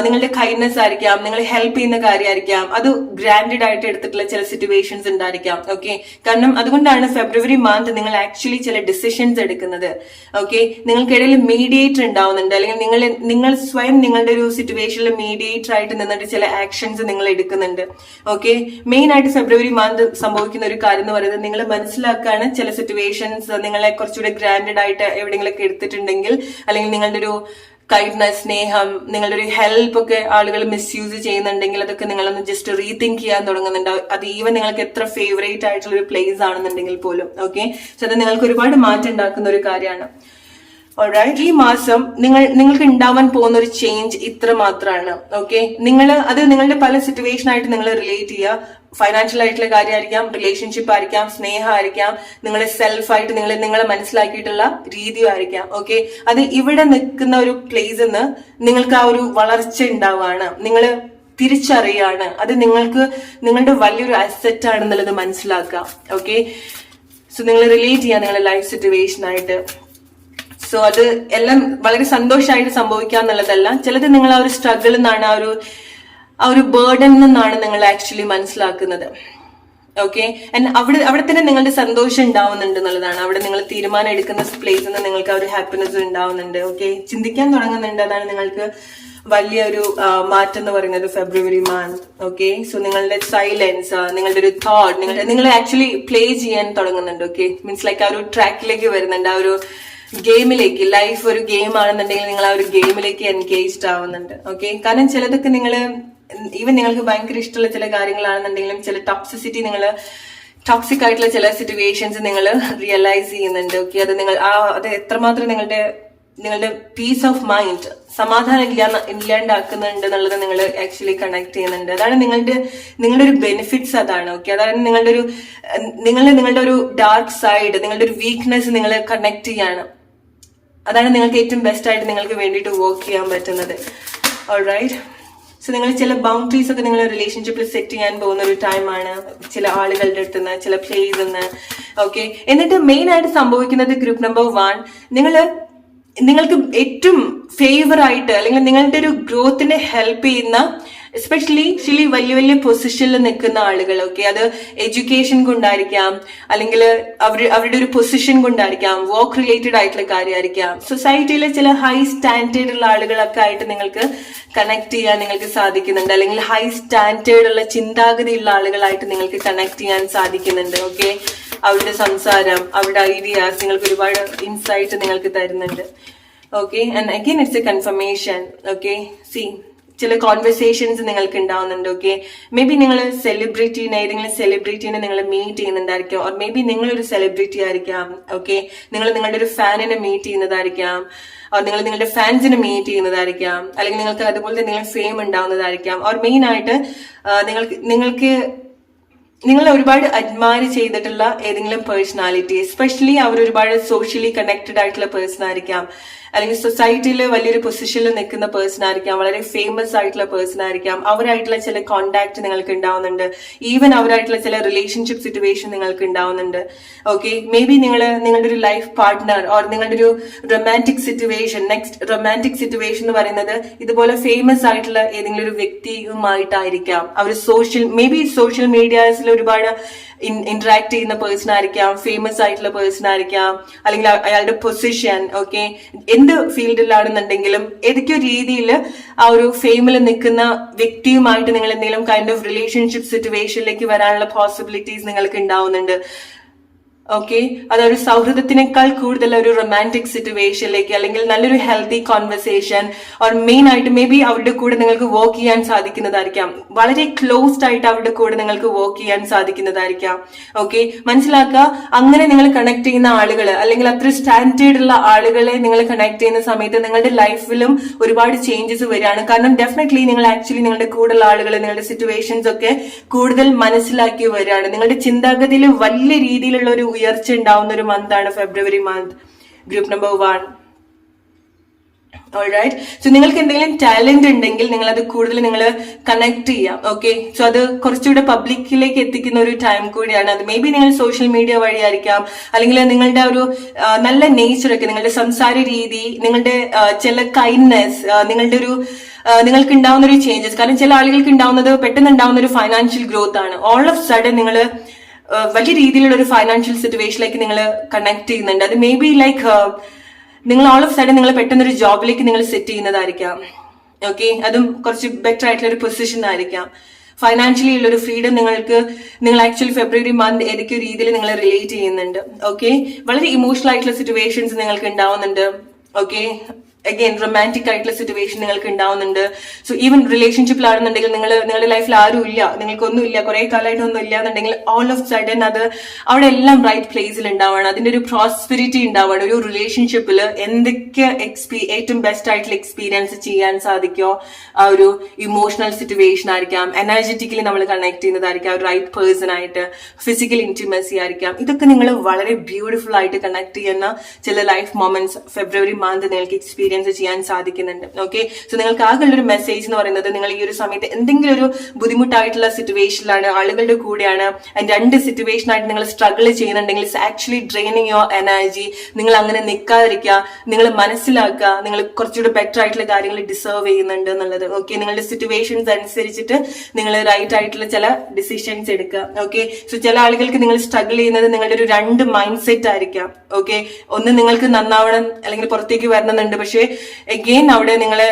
നിങ്ങളുടെ കൈൻഡ്നെസ് ആയിരിക്കാം, നിങ്ങൾ ഹെൽപ്പ് ചെയ്യുന്ന കാര്യമായിരിക്കാം, അത് ഗ്രാൻഡഡ് ആയിട്ട് എടുത്തിട്ടുള്ള ചില സിറ്റുവേഷൻസ് ഉണ്ടായിരിക്കാം. ഓക്കെ, കാരണം അതുകൊണ്ടാണ് ഫെബ്രുവരി മന്ത് നിങ്ങൾ ആക്ച്വലി ചില ഡിസിഷൻസ് എടുക്കുന്നത്. ഓക്കെ, നിങ്ങൾക്കിടയിൽ മീഡിയേറ്റർ ഉണ്ടാവുന്നുണ്ട്, അല്ലെങ്കിൽ നിങ്ങൾ സ്വയം നിങ്ങളുടെ ഒരു സിറ്റുവേഷനിൽ മീഡിയേറ്റർ ആയിട്ട് നിന്നിട്ട് ചില ആക്ഷൻസ് നിങ്ങൾ എടുക്കുന്നുണ്ട്. ഓക്കെ, മെയിൻ ആയിട്ട് ഫെബ്രുവരി മന്ത് സംഭവിക്കുന്ന ഒരു കാര്യം എന്ന് പറയുന്നത് നിങ്ങൾ മനസ്സിലാക്കാണ് ചില സിറ്റുവേഷൻസ് നിങ്ങളെ കുറച്ചുകൂടെ ഗ്രാൻഡഡ് ആയിട്ട് എവിടെയെങ്കിലൊക്കെ എടുത്തിട്ടുണ്ടെങ്കിൽ, അല്ലെങ്കിൽ നിങ്ങളുടെ ഒരു കൈൻഡ്നസ്, സ്നേഹം, നിങ്ങളുടെ ഒരു ഹെൽപ്പ് ഒക്കെ ആളുകൾ മിസ്യൂസ് ചെയ്യുന്നുണ്ടെങ്കിൽ അതൊക്കെ നിങ്ങളൊന്ന് ജസ്റ്റ് റീതിങ്ക് ചെയ്യാൻ തുടങ്ങുന്നുണ്ട്. അത് ഈവൻ നിങ്ങൾക്ക് എത്ര ഫേവറേറ്റ് ആയിട്ടുള്ള ഒരു പ്ലേസ് ആണെന്നുണ്ടെങ്കിൽ പോലും. ഓക്കെ, സോ അത് നിങ്ങൾക്ക് ഒരുപാട് മാറ്റം ഉണ്ടാക്കുന്ന ഒരു കാര്യമാണ്. ഓൾറൈറ്റ്, ഈ മാസം നിങ്ങൾക്ക് ഉണ്ടാവാൻ പോകുന്ന ഒരു ചേഞ്ച് ഇത്ര മാത്രമാണ്. ഓക്കെ, അത് നിങ്ങളുടെ പല സിറ്റുവേഷൻ ആയിട്ട് നിങ്ങൾ റിലേറ്റ് ചെയ്യുക. ഫൈനാൻഷ്യൽ ആയിട്ടുള്ള കാര്യമായിരിക്കാം, റിലേഷൻഷിപ്പ് ആയിരിക്കാം, സ്നേഹമായിരിക്കാം, നിങ്ങളുടെ സെൽഫായിട്ട് നിങ്ങളെ മനസ്സിലാക്കിയിട്ടുള്ള രീതിയും ആയിരിക്കാം. ഓക്കെ, അത് ഇവിടെ നിൽക്കുന്ന ഒരു പ്ലേസ് നിന്ന് നിങ്ങൾക്ക് ആ ഒരു വളർച്ച ഉണ്ടാവുകയാണ്, നിങ്ങൾ തിരിച്ചറിയാണ്, അത് നിങ്ങളുടെ വലിയൊരു അസറ്റ് ആണെന്നുള്ളത് മനസ്സിലാക്കാം. ഓക്കെ, സോ നിങ്ങൾ റിലേറ്റ് ചെയ്യാം നിങ്ങളുടെ ലൈഫ് സിറ്റുവേഷൻ ആയിട്ട്. സോ അത് എല്ലാം വളരെ സന്തോഷമായിട്ട് സംഭവിക്കാന്നുള്ളതല്ല, ചിലത് നിങ്ങൾ ആ ഒരു സ്ട്രഗിൾ നിന്നാണ്, ആ ഒരു ബേർഡൻ നിന്നാണ് നിങ്ങൾ ആക്ച്വലി മനസ്സിലാക്കുന്നത്. ഓക്കെ, ആൻഡ് അവിടെ തന്നെ നിങ്ങളുടെ സന്തോഷം ഉണ്ടാവുന്നുണ്ട് എന്നുള്ളതാണ്. അവിടെ നിങ്ങൾ തീരുമാനം എടുക്കുന്ന പ്ലേസിൽ നിന്ന് നിങ്ങൾക്ക് ആ ഒരു ഹാപ്പിനെസ് ഉണ്ടാവുന്നുണ്ട്. ഓക്കെ, ചിന്തിക്കാൻ തുടങ്ങുന്നുണ്ട്. അതാണ് നിങ്ങൾക്ക് വലിയൊരു മാറ്റം എന്ന് പറയുന്നത് ഫെബ്രുവരി മന്ത്. ഓക്കെ, സോ നിങ്ങളുടെ സൈലൻസ്, നിങ്ങളുടെ ഒരു തോട്ട് നിങ്ങൾ ആക്ച്വലി പ്ലേ ചെയ്യാൻ തുടങ്ങുന്നുണ്ട്. ഓക്കെ, മീൻസ് ലൈക്ക് ആ ഒരു ട്രാക്കിലേക്ക് വരുന്നുണ്ട്, ആ ഒരു ഗെയിമിലേക്ക്. ലൈഫ് ഒരു ഗെയിം ആണെന്നുണ്ടെങ്കിൽ നിങ്ങൾ ആ ഒരു ഗെയിമിലേക്ക് എൻഗേജ്ഡ് ആവുന്നുണ്ട്. ഓക്കെ, കാരണം ചിലതൊക്കെ ഈവൻ നിങ്ങൾക്ക് ഭയങ്കര ഇഷ്ടമുള്ള ചില കാര്യങ്ങളാണെന്നുണ്ടെങ്കിലും ചില ടോക്സിക് ആയിട്ടുള്ള ചില സിറ്റുവേഷൻസ് നിങ്ങൾ റിയലൈസ് ചെയ്യുന്നുണ്ട്. ഓക്കെ, അത് എത്രമാത്രം നിങ്ങളുടെ പീസ് ഓഫ് മൈൻഡ്, സമാധാനം ഇല്ലാണ്ടാക്കുന്നുണ്ട് എന്നുള്ളത് നിങ്ങൾ ആക്ച്വലി കണക്ട് ചെയ്യുന്നുണ്ട്. അതാണ് നിങ്ങളുടെ ഒരു ബെനിഫിറ്റ്സ്. അതാണ്. ഓക്കെ, അതാണ് നിങ്ങളുടെ ഒരു ഡാർക്ക് സൈഡ്, നിങ്ങളുടെ ഒരു വീക്ക്നെസ് നിങ്ങൾ കണക്ട് ചെയ്യാണ്. അതാണ് നിങ്ങൾക്ക് ഏറ്റവും ബെസ്റ്റ് ആയിട്ട് നിങ്ങൾക്ക് വേണ്ടിയിട്ട് വർക്ക് ചെയ്യാൻ പറ്റുന്നത്. ഓൾറൈറ്റ്, സോ നിങ്ങൾ ചില ബൗണ്ടറീസ് ഒക്കെ നിങ്ങൾ റിലേഷൻഷിപ്പിൽ സെറ്റ് ചെയ്യാൻ പോകുന്ന ഒരു ടൈമാണ്, ചില ആളുകളുടെ അടുത്ത് നിന്ന്, ചില പ്ലേസിൽ നിന്ന്. ഓക്കെ, എന്നിട്ട് മെയിൻ ആയിട്ട് സംഭവിക്കുന്നത് ഗ്രൂപ്പ് നമ്പർ 1, നിങ്ങൾക്ക് ഏറ്റവും ഫേവർ ആയിട്ട്, അല്ലെങ്കിൽ നിങ്ങളുടെ ഒരു ഗ്രോത്തിനെ ഹെൽപ്പ് ചെയ്യുന്ന, എസ്പെഷ്യലി വലിയ വലിയ പൊസിഷനിൽ നിൽക്കുന്ന ആളുകൾ. ഓക്കെ, അത് എഡ്യൂക്കേഷൻ കൊണ്ടായിരിക്കാം, അല്ലെങ്കിൽ അവരുടെ ഒരു പൊസിഷൻ കൊണ്ടായിരിക്കാം, വർക്ക് റിലേറ്റഡ് ആയിട്ടുള്ള കാര്യമായിരിക്കാം, സൊസൈറ്റിയിലെ ചില ഹൈ സ്റ്റാൻഡേർഡ് ഉള്ള ആളുകളൊക്കെ ആയിട്ട് നിങ്ങൾക്ക് കണക്ട് ചെയ്യാൻ നിങ്ങൾക്ക് സാധിക്കുന്നുണ്ട്, അല്ലെങ്കിൽ ഹൈ സ്റ്റാൻഡേർഡ് ഉള്ള ചിന്താഗതിയുള്ള ആളുകളായിട്ട് നിങ്ങൾക്ക് കണക്ട് ചെയ്യാൻ സാധിക്കുന്നുണ്ട്. ഓക്കെ, അവരുടെ സംസാരം, അവരുടെ ഐഡിയാസ് നിങ്ങൾക്ക് ഒരുപാട് ഇൻസൈറ്റ് നിങ്ങൾക്ക് തരുന്നുണ്ട്. Okay, and again it's A confirmation. Okay, C ചില കോൺവെർസേഷൻസ് നിങ്ങൾക്ക് ഉണ്ടാവുന്നുണ്ട്. ഓക്കെ, മേ ബി നിങ്ങൾ ഏതെങ്കിലും സെലിബ്രിറ്റീനെ നിങ്ങൾ മീറ്റ് ചെയ്യുന്നുണ്ടായിരിക്കാം, ഓർ മേ ബി നിങ്ങളൊരു സെലിബ്രിറ്റി ആയിരിക്കാം. ഓക്കെ, നിങ്ങൾ നിങ്ങളുടെ ഒരു ഫാനിനെ മീറ്റ് ചെയ്യുന്നതായിരിക്കാം, ഓർ നിങ്ങൾ നിങ്ങളുടെ ഫാൻസിനെ മീറ്റ് ചെയ്യുന്നതായിരിക്കാം, അല്ലെങ്കിൽ നിങ്ങൾക്ക് അതുപോലെ നിങ്ങൾ ഫെയിം ഉണ്ടാവുന്നതായിരിക്കാം, ഓർ മെയിൻ ആയിട്ട് നിങ്ങൾ ഒരുപാട് അഡ്മയർ ചെയ്തിട്ടുള്ള ഏതെങ്കിലും പേഴ്സണാലിറ്റി, എസ്പെഷ്യലി അവർ ഒരുപാട് സോഷ്യലി കണക്റ്റഡ് ആയിട്ടുള്ള പേഴ്സൺ ആയിരിക്കാം, അല്ലെങ്കിൽ സൊസൈറ്റിയിൽ വലിയൊരു പൊസിഷനിൽ നിൽക്കുന്ന പേഴ്സൺ ആയിരിക്കാം, വളരെ ഫേമസ് ആയിട്ടുള്ള പേഴ്സൺ ആയിരിക്കാം. അവരായിട്ടുള്ള ചില കോണ്ടാക്ട് നിങ്ങൾക്ക് ഉണ്ടാവുന്നുണ്ട്, ഈവൻ അവരായിട്ടുള്ള ചില റിലേഷൻഷിപ്പ് സിറ്റുവേഷൻ നിങ്ങൾക്ക് ഉണ്ടാവുന്നുണ്ട്. ഓക്കെ, മേ ബി നിങ്ങളുടെ ഒരു ലൈഫ് പാർട്ട്ണർ, ഓർ നിങ്ങളുടെ ഒരു romantic situation, next romantic situation എന്ന് പറയുന്നത് ഇതുപോലെ ഫേമസ് ആയിട്ടുള്ള ഏതെങ്കിലും ഒരു വ്യക്തിയുമായിട്ടായിരിക്കാം. അവർ മേ ബി സോഷ്യൽ മീഡിയാസിൽ ഒരുപാട് ഇന്ററാക്ട് ചെയ്യുന്ന പേഴ്സൺ ആയിരിക്കാം, ഫേമസ് ആയിട്ടുള്ള പേഴ്സൺ ആയിരിക്കാം, അല്ലെങ്കിൽ അയാളുടെ പൊസിഷൻ, ഓക്കെ, എന്ത് ഫീൽഡിലാണെന്നുണ്ടെങ്കിലും ഏതൊക്കെയോ രീതിയിൽ ആ ഒരു ഫെയിമിൽ നിൽക്കുന്ന വ്യക്തിയുമായിട്ട് നിങ്ങൾ എന്തെങ്കിലും കൈൻഡ് ഓഫ് റിലേഷൻഷിപ്പ് സിറ്റുവേഷനിലേക്ക് വരാനുള്ള പോസിബിലിറ്റീസ് നിങ്ങൾക്ക് ഉണ്ടാവുന്നുണ്ട്. ഓക്കെ, അതൊരു സൗഹൃദത്തിനേക്കാൾ കൂടുതൽ ഒരു റൊമാൻറ്റിക് സിറ്റുവേഷനിലേക്ക് അല്ലെങ്കിൽ നല്ലൊരു ഹെൽത്തി കോൺവെർസേഷൻ ഓർ മെയിൻ ആയിട്ട് മേ ബി അവരുടെ കൂടെ നിങ്ങൾക്ക് വർക്ക് ചെയ്യാൻ സാധിക്കുന്നതായിരിക്കാം. വളരെ ക്ലോസ്ഡ് ആയിട്ട് അവരുടെ കൂടെ നിങ്ങൾക്ക് വർക്ക് ചെയ്യാൻ സാധിക്കുന്നതായിരിക്കാം. ഓക്കെ, മനസ്സിലാക്കുക. അങ്ങനെ നിങ്ങൾ കണക്ട് ചെയ്യുന്ന ആളുകൾ അല്ലെങ്കിൽ അത്ര സ്റ്റാൻഡേർഡ് ഉള്ള ആളുകളെ നിങ്ങൾ കണക്ട് ചെയ്യുന്ന സമയത്ത് നിങ്ങളുടെ ലൈഫിലും ഒരുപാട് ചേഞ്ചസ് വരികയാണ്. കാരണം ഡെഫിനറ്റ്ലി നിങ്ങൾ ആക്ച്വലി നിങ്ങളുടെ കൂടെയുള്ള ആളുകൾ നിങ്ങളുടെ സിറ്റുവേഷൻസ് ഒക്കെ കൂടുതൽ മനസ്സിലാക്കി വരികയാണ്. നിങ്ങളുടെ ചിന്താഗതിയിൽ വലിയ രീതിയിലുള്ള ഒരു ഉയർച്ച ഉണ്ടാവുന്ന ഒരു മന്താണ് February month, group number 1. Alright, so നിങ്ങൾക്ക് എന്തെങ്കിലും ടാലന്റ് ഉണ്ടെങ്കിൽ നിങ്ങൾ അത് കൂടുതൽ നിങ്ങൾ കണക്ട് ചെയ്യാം. ഓക്കെ, സോ അത് കുറച്ചുകൂടെ പബ്ലിക്കിലേക്ക് എത്തിക്കുന്ന ഒരു ടൈം കൂടിയാണ്. അത് മേ ബി നിങ്ങൾ സോഷ്യൽ മീഡിയ വഴിയായിരിക്കാം, അല്ലെങ്കിൽ നിങ്ങളുടെ ഒരു നല്ല നേച്ചറൊക്കെ, നിങ്ങളുടെ സംസാര രീതി, നിങ്ങളുടെ ചില കൈൻഡ്നെസ്, നിങ്ങളുടെ ഒരു നിങ്ങൾക്ക് ഉണ്ടാവുന്ന ഒരു ചേഞ്ചസ്. കാരണം ചില ആളുകൾക്ക് ഉണ്ടാവുന്നത് പെട്ടെന്ന് ഉണ്ടാവുന്ന ഒരു ഫൈനാൻഷ്യൽ ഗ്രോത്ത് ആണ്. ഓൾ ഓഫ് സഡൻ നിങ്ങൾ വലിയ രീതിയിലുള്ള ഒരു ഫൈനാൻഷ്യൽ സിറ്റുവേഷനിലേക്ക് നിങ്ങൾ കണക്ട് ചെയ്യുന്നുണ്ട്. അത് മേ ബി ലൈക്ക് നിങ്ങൾ ഓൾ ഓഫ് സഡൻ നിങ്ങൾ പെട്ടെന്നൊരു ജോബിലേക്ക് നിങ്ങൾ സെറ്റ് ചെയ്യുന്നതായിരിക്കാം. ഓക്കെ, അതും കുറച്ച് ബെറ്റർ ആയിട്ടുള്ള ഒരു പൊസിഷൻ ആയിരിക്കാം. ഫൈനാൻഷ്യലി ഉള്ള ഒരു ഫ്രീഡം നിങ്ങൾ ആക്ച്വലി ഫെബ്രുവരി മന്ത് ഏതൊക്കെ രീതിയിൽ നിങ്ങൾ റിലേറ്റ് ചെയ്യുന്നുണ്ട്. ഓക്കെ, വളരെ ഇമോഷണൽ ആയിട്ടുള്ള സിറ്റുവേഷൻസ് നിങ്ങൾക്ക് ഉണ്ടാവുന്നുണ്ട്. ഓക്കെ, അഗെയിൻ റൊമാൻറ്റിക് ആയിട്ടുള്ള സിറ്റുവേഷൻ നിങ്ങൾക്ക് ഉണ്ടാവുന്നുണ്ട്. സോ ഈവൻ റിലേഷൻഷിപ്പിലാണെന്നുണ്ടെങ്കിൽ നിങ്ങളുടെ ലൈഫിൽ ആരും ഇല്ല, നിങ്ങൾക്കൊന്നും ഇല്ല, കുറെ കാലമായിട്ടൊന്നും ഇല്ല എന്നുണ്ടെങ്കിൽ ഓൾ ഓഫ് സഡൻ അത് അവിടെ എല്ലാം റൈറ്റ് പ്ലേസിൽ ഉണ്ടാവുകയാണ്. അതിന്റെ ഒരു പ്രോസ്പെരിറ്റി ഉണ്ടാവുകയാണ്. ഒരു റിലേഷൻഷിപ്പിൽ എന്തൊക്കെ ഏറ്റവും ബെസ്റ്റ് ആയിട്ടുള്ള എക്സ്പീരിയൻസ് ചെയ്യാൻ സാധിക്കോ ആ ഒരു ഇമോഷണൽ സിറ്റുവേഷൻ ആയിരിക്കാം, എനർജറ്റിക്കലി നമ്മൾ കണക്ട് ചെയ്യുന്നതായിരിക്കാം, ഒരു റൈറ്റ് പേഴ്സൺ ആയിട്ട്, ഫിസിക്കൽ ഇന്റിമസി ആയിരിക്കാം. ഇതൊക്കെ നിങ്ങൾ വളരെ ബ്യൂട്ടിഫുൾ ആയിട്ട് കണക്ട് ചെയ്യുന്ന ചില ലൈഫ് മൊമെന്റ്സ് ഫെബ്രുവരി മന്ത് നിങ്ങൾക്ക് എക്സ്പീരിയൻസ് ചെയ്യാൻ സാധിക്കുന്നുണ്ട്. ഓക്കെ, സോ നിങ്ങൾക്ക് ആകെയുള്ള ഒരു മെസ്സേജ് എന്ന് പറയുന്നത്, നിങ്ങൾ ഈ ഒരു സമയത്ത് എന്തെങ്കിലും ഒരു ബുദ്ധിമുട്ടായിട്ടുള്ള സിറ്റുവേഷനിലാണ്, ആളുകളുടെ കൂടെയാണ്, രണ്ട് സിറ്റുവേഷൻ ആയിട്ട് നിങ്ങൾ സ്ട്രഗിൾ ചെയ്യുന്നുണ്ടെങ്കിൽ it's actually draining your energy. നിങ്ങൾ അങ്ങനെ നിൽക്കാതിരിക്കുക, നിങ്ങൾ മനസ്സിലാക്കുക നിങ്ങൾ കുറച്ചുകൂടെ ബെറ്റർ ആയിട്ടുള്ള കാര്യങ്ങൾ ഡിസേർവ് ചെയ്യുന്നുണ്ട് എന്നുള്ളത്. ഓക്കെ, നിങ്ങളുടെ സിറ്റുവേഷൻസ് അനുസരിച്ചിട്ട് നിങ്ങൾ റൈറ്റ് ആയിട്ടുള്ള ചില ഡിസിഷൻസ് എടുക്കുക. ഓക്കെ, സോ ചില ആളുകൾക്ക് നിങ്ങൾ സ്ട്രഗിൾ ചെയ്യുന്നത് നിങ്ങളുടെ ഒരു രണ്ട് മൈൻഡ് സെറ്റ് ആയിരിക്കാം. ഓക്കെ, ഒന്ന് നിങ്ങൾക്ക് നന്നാവണം അല്ലെങ്കിൽ പുറത്തേക്ക് വരണമെന്നുണ്ട്, പക്ഷെ അഗെയിൻ അവിടെ നിങ്ങളെ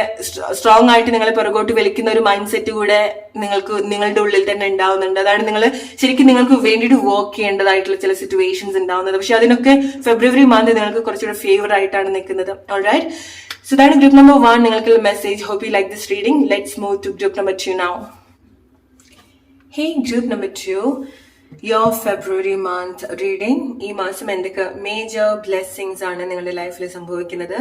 സ്ട്രോങ് ആയിട്ട് നിങ്ങളെ പുറകോട്ട് വലിക്കുന്ന ഒരു മൈൻഡ് സെറ്റ് കൂടെ നിങ്ങളുടെ ഉള്ളിൽ തന്നെ ഉണ്ടാവുന്നുണ്ട്. അതാണ് നിങ്ങൾ ശരിക്കും നിങ്ങൾക്ക് വേണ്ടിയിട്ട് വർക്ക് ചെയ്യേണ്ടതായിട്ടുള്ള ചില സിറ്റുവേഷൻസ് ഉണ്ടാവുന്നത്. പക്ഷെ അതിനൊക്കെ ഫെബ്രുവരി മന്ത് നിങ്ങൾക്ക് കുറച്ചുകൂടെ ഫേവർ ആയിട്ടാണ് നിൽക്കുന്നത്. ഓൾറൈറ്റ്, സോ ഇതാണ് ഗ്രൂപ്പ് നമ്പർ 1 നിങ്ങൾക്കുള്ള message. Hope you like this reading. Let's move to group number 2 now. Hey group number 2, your February month reading. ഈ മാസം എന്തൊക്കെ മേജർ ബ്ലെസ്സിങ്സ് ആണ് നിങ്ങളുടെ ലൈഫിൽ സംഭവിക്കുന്നത്,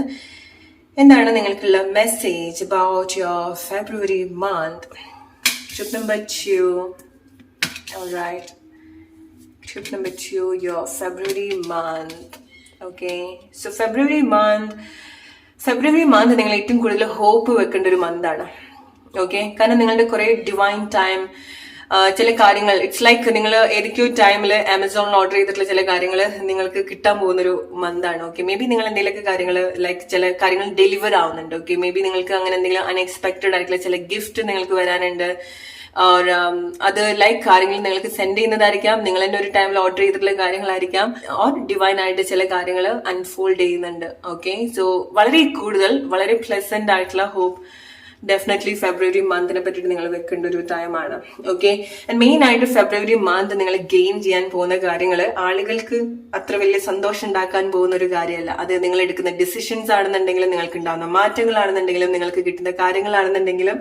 എന്താണ് നിങ്ങൾക്കുള്ള message about your February month? Trip number 2. Alright. Trip number 2, your February month. Okay. So February month നിങ്ങൾ ഏറ്റവും കൂടുതൽ ഹോപ്പ് വെക്കേണ്ട ഒരു മന്താണ്. ഓക്കെ, കാരണം നിങ്ങളുടെ കുറെ ഡിവൈൻ ടൈം, ചില കാര്യങ്ങൾ ഇറ്റ്സ് ലൈക്ക് നിങ്ങൾ ഏതൊക്കെയോ ടൈമിൽ ആമസോണിൽ ഓർഡർ ചെയ്തിട്ടുള്ള ചില കാര്യങ്ങൾ നിങ്ങൾക്ക് കിട്ടാൻ പോകുന്നൊരു മന്താണ്. ഓക്കെ, മേ ബി നിങ്ങൾ എന്തെങ്കിലുമൊക്കെ കാര്യങ്ങൾ ലൈക്ക് ചില കാര്യങ്ങൾ ഡെലിവർ ആവുന്നുണ്ട്. ഓക്കെ, മേ ബി നിങ്ങൾക്ക് അങ്ങനെ എന്തെങ്കിലും അൺഎക്സ്പെക്ടഡ് ആയിട്ടുള്ള ചില ഗിഫ്റ്റ് നിങ്ങൾക്ക് വരാനുണ്ട്. അത് ലൈക്ക് കാര്യങ്ങൾ നിങ്ങൾക്ക് സെൻഡ് ചെയ്യുന്നതായിരിക്കാം, നിങ്ങൾ തന്നെ ഒരു ടൈമിൽ ഓർഡർ ചെയ്തിട്ടുള്ള കാര്യങ്ങളായിരിക്കാം, ഓർ ഡിവൈൻ ആയിട്ട് ചില കാര്യങ്ങൾ അൺഫോൾഡ് ചെയ്യുന്നുണ്ട്. ഓക്കെ, സോ വളരെ പ്ലസന്റ് ആയിട്ടുള്ള ഹോപ്പ് ഡെഫിനറ്റ്ലി ഫെബ്രുവരി മന്തിനെ പറ്റിയിട്ട് നിങ്ങൾ വെക്കേണ്ട ഒരു ടൈമാണ്. ഓക്കെ, ആൻഡ് മെയിൻ ആയിട്ട് ഫെബ്രുവരി മന്ത് നിങ്ങൾ ഗെയിൻ ചെയ്യാൻ പോകുന്ന കാര്യങ്ങൾ ആളുകൾക്ക് അത്ര വലിയ സന്തോഷം ഉണ്ടാക്കാൻ പോകുന്ന ഒരു കാര്യമല്ല. അത് നിങ്ങൾ എടുക്കുന്ന ഡിസിഷൻസ് ആണെന്നുണ്ടെങ്കിലും, നിങ്ങൾക്ക് ഉണ്ടാകുന്ന മാറ്റങ്ങളാണെന്നുണ്ടെങ്കിലും, നിങ്ങൾക്ക് കിട്ടുന്ന കാര്യങ്ങളാണെന്നുണ്ടെങ്കിലും,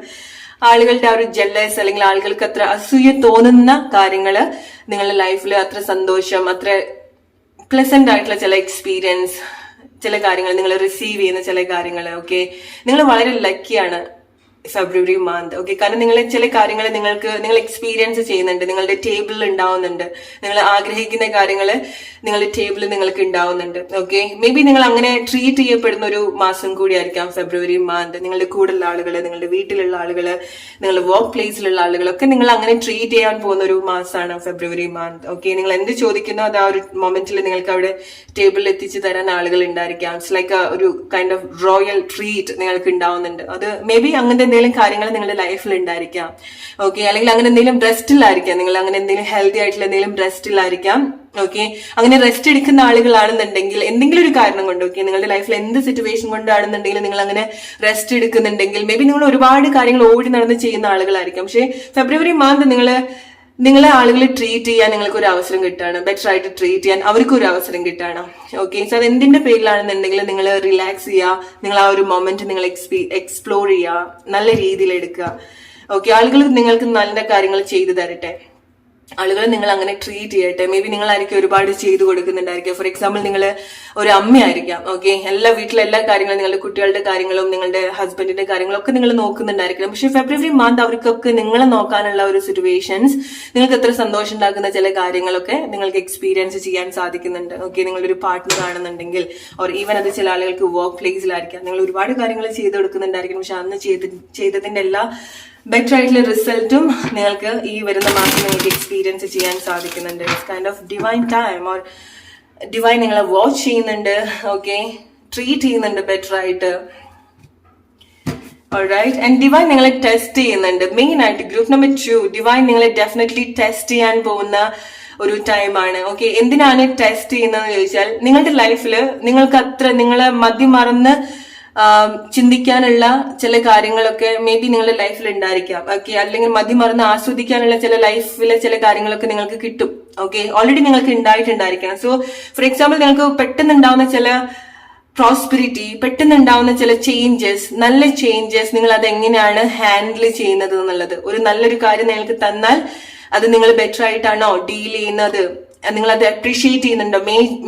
ആളുകളുടെ ആ ഒരു ജെല്ലസ് അല്ലെങ്കിൽ ആളുകൾക്ക് അത്ര അസൂയ തോന്നുന്ന കാര്യങ്ങൾ നിങ്ങളുടെ ലൈഫിൽ അത്ര സന്തോഷം, അത്ര പ്ലസന്റ് ആയിട്ടുള്ള ചില എക്സ്പീരിയൻസ്, ചില കാര്യങ്ങൾ നിങ്ങൾ റിസീവ് ചെയ്യുന്ന ചില കാര്യങ്ങൾ. ഓക്കെ, നിങ്ങൾ വളരെ ലക്കിയാണ് ഫെബ്രുവരി മന്ത്. ഓക്കെ, കാരണം നിങ്ങൾ ചില കാര്യങ്ങൾ നിങ്ങൾ എക്സ്പീരിയൻസ് ചെയ്യുന്നുണ്ട്, നിങ്ങളുടെ ടേബിളിൽ ഉണ്ടാവുന്നുണ്ട്, നിങ്ങൾ ആഗ്രഹിക്കുന്ന കാര്യങ്ങൾ നിങ്ങളുടെ ടേബിളിൽ നിങ്ങൾക്ക് ഉണ്ടാവുന്നുണ്ട്. ഓക്കെ, മേ ബി നിങ്ങൾ അങ്ങനെ ട്രീറ്റ് ചെയ്യപ്പെടുന്ന ഒരു മാസം കൂടിയായിരിക്കാം ഫെബ്രുവരി മന്ത്. നിങ്ങളുടെ കൂടെയുള്ള ആളുകൾ, നിങ്ങളുടെ വീട്ടിലുള്ള ആളുകൾ, നിങ്ങളുടെ വർക്ക് പ്ലേസിലുള്ള ആളുകളൊക്കെ നിങ്ങൾ അങ്ങനെ ട്രീറ്റ് ചെയ്യാൻ പോകുന്ന ഒരു മാസമാണ് ഫെബ്രുവരി മന്ത്. ഓക്കെ, നിങ്ങൾ എന്ത് ചോദിക്കുന്നോ അത് ആ ഒരു മൊമെന്റിൽ നിങ്ങൾക്ക് അവിടെ ടേബിളിൽ എത്തിച്ചു തരാൻ ആളുകൾ ഉണ്ടായിരിക്കാം. ഇറ്റ്സ് ലൈക്ക് ഒരു കൈൻഡ് ഓഫ് റോയൽ ട്രീറ്റ് നിങ്ങൾക്ക് ഉണ്ടാവുന്നുണ്ട്. അത് മേ ബി അങ്ങനത്തെ എന്തെങ്കിലും കാര്യങ്ങൾ നിങ്ങളുടെ ലൈഫിൽ ഉണ്ടായിരിക്കാം. ഓക്കെ, അല്ലെങ്കിൽ അങ്ങനെ എന്തെങ്കിലും റെസ്റ്റിലായിരിക്കാം, നിങ്ങൾ അങ്ങനെ എന്തെങ്കിലും ഹെൽത്തി ആയിട്ടുള്ള എന്തെങ്കിലും റെസ്റ്റിലായിരിക്കാം. ഓക്കെ, അങ്ങനെ റെസ്റ്റ് എടുക്കുന്ന ആളുകളാണെന്നുണ്ടെങ്കിൽ എന്തെങ്കിലും ഒരു കാരണം കൊണ്ട്, ഓക്കെ, നിങ്ങളുടെ ലൈഫിൽ എന്ത് സിറ്റുവേഷൻ കൊണ്ടാണെന്നുണ്ടെങ്കിൽ നിങ്ങൾ അങ്ങനെ റെസ്റ്റ് എടുക്കുന്നുണ്ടെങ്കിൽ, മേ ബി നിങ്ങൾ ഒരുപാട് കാര്യങ്ങൾ ഓടി നടന്ന് ചെയ്യുന്ന ആളുകളായിരിക്കാം. പക്ഷെ ഫെബ്രുവരി മന്ത് നിങ്ങൾ നിങ്ങളെ ആളുകൾ ട്രീറ്റ് ചെയ്യാൻ നിങ്ങൾക്ക് ഒരു അവസരം കിട്ടുകയാണ്, ബെറ്റർ ആയിട്ട് ട്രീറ്റ് ചെയ്യാൻ അവർക്ക് ഒരു അവസരം കിട്ടുകയാണ്. ഓക്കെ, സോ അത് എന്തിന്റെ പേരിലാണെന്നുണ്ടെങ്കിൽ നിങ്ങൾ റിലാക്സ് ചെയ്യുക, നിങ്ങൾ ആ ഒരു മൊമെന്റ് നിങ്ങൾ എക്സ്പ്ലോർ ചെയ്യുക, നല്ല രീതിയിൽ എടുക്കുക. ഓക്കെ, ആളുകൾ നിങ്ങൾക്ക് നല്ല കാര്യങ്ങൾ ചെയ്തു തരട്ടെ, ആളുകൾ നിങ്ങൾ അങ്ങനെ ട്രീറ്റ് ചെയ്യട്ടെ. മേ ബി നിങ്ങളായിരിക്കും ഒരുപാട് ചെയ്തു കൊടുക്കുന്നുണ്ടായിരിക്കും. ഫോർ എക്സാമ്പിൾ നിങ്ങൾ ഒരു അമ്മയായിരിക്കാം. ഓക്കെ, വീട്ടിലെ എല്ലാ കാര്യങ്ങളും, നിങ്ങളുടെ കുട്ടികളുടെ കാര്യങ്ങളും നിങ്ങളുടെ ഹസ്ബൻഡിന്റെ കാര്യങ്ങളും ഒക്കെ നിങ്ങൾ നോക്കുന്നുണ്ടായിരിക്കണം. പക്ഷെ ഫെബ്രുവരി മന്ത് അവർക്കൊക്കെ നിങ്ങളെ നോക്കാനുള്ള ഒരു സിറ്റുവേഷൻസ്, നിങ്ങൾക്ക് എത്ര സന്തോഷം ഉണ്ടാക്കുന്ന ചില കാര്യങ്ങളൊക്കെ നിങ്ങൾക്ക് എക്സ്പീരിയൻസ് ചെയ്യാൻ സാധിക്കുന്നുണ്ട്. ഓക്കെ, നിങ്ങളൊരു പാർട്ട്ണർ ആണെന്നുണ്ടെങ്കിൽ ഓർ ഈവൻ അത് ചില ആളുകൾക്ക് വർക്ക് പ്ലേസിലായിരിക്കാം, നിങ്ങൾ ഒരുപാട് കാര്യങ്ങൾ ചെയ്തു കൊടുക്കുന്നുണ്ടായിരിക്കും. പക്ഷെ അന്ന് ചെയ്തതിന്റെ എല്ലാ ബെറ്റർ ആയിട്ടുള്ള റിസൾട്ടും നിങ്ങൾക്ക് ഈ വരുന്ന മാസം നിങ്ങൾക്ക് എക്സ്പീരിയൻസ് ചെയ്യാൻ സാധിക്കുന്നുണ്ട്. It's kind of divine time, or divine നിങ്ങളെ വാച്ച് ചെയ്യുന്നുണ്ട്. ഓക്കെ, ട്രീറ്റ് ചെയ്യുന്നുണ്ട് ബെറ്റർ ആയിട്ട്. ഓൾറൈറ്റ്, ആൻഡ് ഡിവൈൻ നിങ്ങളെ ടെസ്റ്റ് ചെയ്യുന്നുണ്ട്. മെയിൻ ആയിട്ട് ഗ്രൂപ്പ് നമ്പർ 2, ഡിവൈൻ നിങ്ങളെ ഡെഫിനറ്റ്ലി ടെസ്റ്റ് ചെയ്യാൻ പോകുന്ന ഒരു ടൈമാണ്. ഓക്കെ, എന്തിനാണ് ടെസ്റ്റ് ചെയ്യുന്നതെന്ന് ചോദിച്ചാൽ, നിങ്ങളുടെ ലൈഫിൽ നിങ്ങൾക്ക് നിങ്ങളെ മതിമറന്ന് ചിന്തിക്കാനുള്ള ചില കാര്യങ്ങളൊക്കെ മേ ബി നിങ്ങളുടെ ലൈഫിൽ ഉണ്ടായിരിക്കാം. ഓക്കെ, അല്ലെങ്കിൽ മതിമറന്ന് ആസ്വദിക്കാനുള്ള ചില ലൈഫിലെ ചില കാര്യങ്ങളൊക്കെ നിങ്ങൾക്ക് കിട്ടും. ഓക്കെ, ഓൾറെഡി നിങ്ങൾക്ക് ഉണ്ടായിട്ടുണ്ടായിരിക്കണം. സോ ഫോർ എക്സാമ്പിൾ, നിങ്ങൾക്ക് പെട്ടെന്ന് ഉണ്ടാവുന്ന ചില പ്രോസ്പെരിറ്റി, പെട്ടെന്ന് ഉണ്ടാവുന്ന ചില ചേഞ്ചസ്, നല്ല ചേഞ്ചസ്, നിങ്ങൾ അത് എങ്ങനെയാണ് ഹാൻഡിൽ ചെയ്യുന്നത് എന്നുള്ളത്. ഒരു നല്ലൊരു കാര്യം നിങ്ങൾക്ക് തന്നാൽ അത് നിങ്ങൾ ബെറ്റർ ആയിട്ടാണോ ഡീൽ ചെയ്യുന്നത്, നിങ്ങൾ അത് അപ്രീഷിയേറ്റ് ചെയ്യുന്നുണ്ടോ,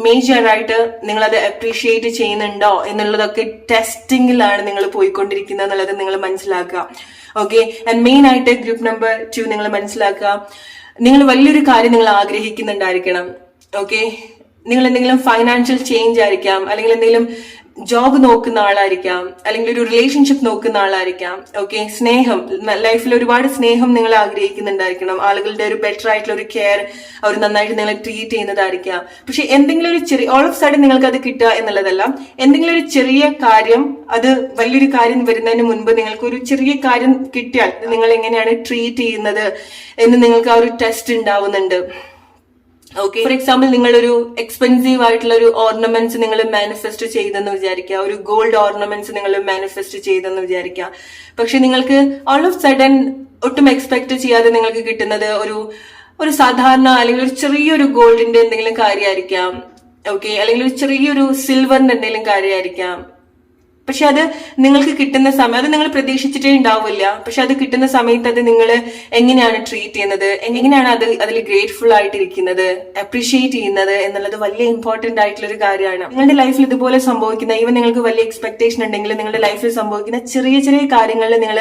മേജറായിട്ട് നിങ്ങൾ അത് അപ്രീഷിയേറ്റ് ചെയ്യുന്നുണ്ടോ എന്നുള്ളതൊക്കെ ടെസ്റ്റിംഗിലാണ് നിങ്ങൾ പോയിക്കൊണ്ടിരിക്കുന്നത് എന്നുള്ളത് നിങ്ങൾ മനസ്സിലാക്കുക. ഓക്കെ, ആൻഡ് മെയിൻ ആയിട്ട് ഗ്രൂപ്പ് നമ്പർ 2 നിങ്ങൾ മനസ്സിലാക്കുക, നിങ്ങൾ വലിയൊരു കാര്യം നിങ്ങൾ ആഗ്രഹിക്കുന്നുണ്ടായിരിക്കണം. ഓക്കെ, നിങ്ങൾ എന്തെങ്കിലും ഫൈനാൻഷ്യൽ ചേഞ്ച് ആയിരിക്കാം, അല്ലെങ്കിൽ എന്തെങ്കിലും ജോബ് നോക്കുന്ന ആളായിരിക്കാം, അല്ലെങ്കിൽ ഒരു റിലേഷൻഷിപ്പ് നോക്കുന്ന ആളായിരിക്കാം. ഓക്കെ, സ്നേഹം, ലൈഫിൽ ഒരുപാട് സ്നേഹം നിങ്ങൾ ആഗ്രഹിക്കുന്നുണ്ടായിരിക്കണം. ആളുകളുടെ ഒരു ബെറ്റർ ആയിട്ടുള്ള ഒരു കെയർ, അവർ നന്നായിട്ട് നിങ്ങളെ ട്രീറ്റ് ചെയ്യുന്നതായിരിക്കാം. പക്ഷെ എന്തെങ്കിലും ഒരു ചെറിയ ഓൾ ഓഫ് സഡൻ നിങ്ങൾക്ക് അത് കിട്ടുക എന്നുള്ളതല്ല, എന്തെങ്കിലും ഒരു ചെറിയ കാര്യം, അത് വലിയൊരു കാര്യം വരുന്നതിന് മുൻപ് നിങ്ങൾക്ക് ഒരു ചെറിയ കാര്യം കിട്ടിയാൽ നിങ്ങൾ എങ്ങനെയാണ് ട്രീറ്റ് ചെയ്യുന്നത് എന്ന് നിങ്ങൾക്ക് ആ ഒരു ടെസ്റ്റ് ഉണ്ടാവുന്നുണ്ട്. ഓക്കെ, ഫോർ എക്സാമ്പിൾ, നിങ്ങളൊരു എക്സ്പെൻസീവ് ആയിട്ടുള്ള ഒരു ഓർണമെന്റ്സ് നിങ്ങൾ മാനിഫെസ്റ്റ് ചെയ്തെന്ന് വിചാരിക്കുക, ഒരു ഗോൾഡ് ഓർണമെന്റ്സ് നിങ്ങൾ മാനിഫെസ്റ്റ് ചെയ്തെന്ന് വിചാരിക്കുക. പക്ഷെ നിങ്ങൾക്ക് ഓൾ ഓഫ് സഡൻ ഒട്ടും എക്സ്പെക്ട് ചെയ്യാതെ നിങ്ങൾക്ക് കിട്ടുന്നത് ഒരു സാധാരണ അല്ലെങ്കിൽ ഒരു ചെറിയൊരു ഗോൾഡിന്റെ എന്തെങ്കിലും കാര്യമായിരിക്കാം. ഓക്കെ, അല്ലെങ്കിൽ ഒരു ചെറിയൊരു സിൽവറിന്റെ എന്തെങ്കിലും കാര്യമായിരിക്കാം. പക്ഷെ അത് നിങ്ങൾക്ക് കിട്ടുന്ന സമയം, അത് നിങ്ങൾ പ്രതീക്ഷിച്ചിട്ടേ ഉണ്ടാവില്ല. പക്ഷെ അത് കിട്ടുന്ന സമയത്ത് അത് നിങ്ങൾ എങ്ങനെയാണ് ട്രീറ്റ് ചെയ്യുന്നത്, എങ്ങനെയാണ് അതിൽ ഗ്രേറ്റ്ഫുൾ ആയിട്ടിരിക്കുന്നത്, അപ്രീഷിയേറ്റ് ചെയ്യുന്നത് എന്നുള്ളത് വലിയ ഇമ്പോർട്ടന്റ് ആയിട്ടുള്ള ഒരു കാര്യമാണ്. നിങ്ങളുടെ ലൈഫിൽ ഇതുപോലെ സംഭവിക്കുന്ന, ഈവൻ നിങ്ങൾക്ക് വലിയ എക്സ്പെക്ടേഷൻ ഉണ്ടെങ്കിൽ നിങ്ങളുടെ ലൈഫിൽ സംഭവിക്കുന്ന ചെറിയ ചെറിയ കാര്യങ്ങളിൽ നിങ്ങൾ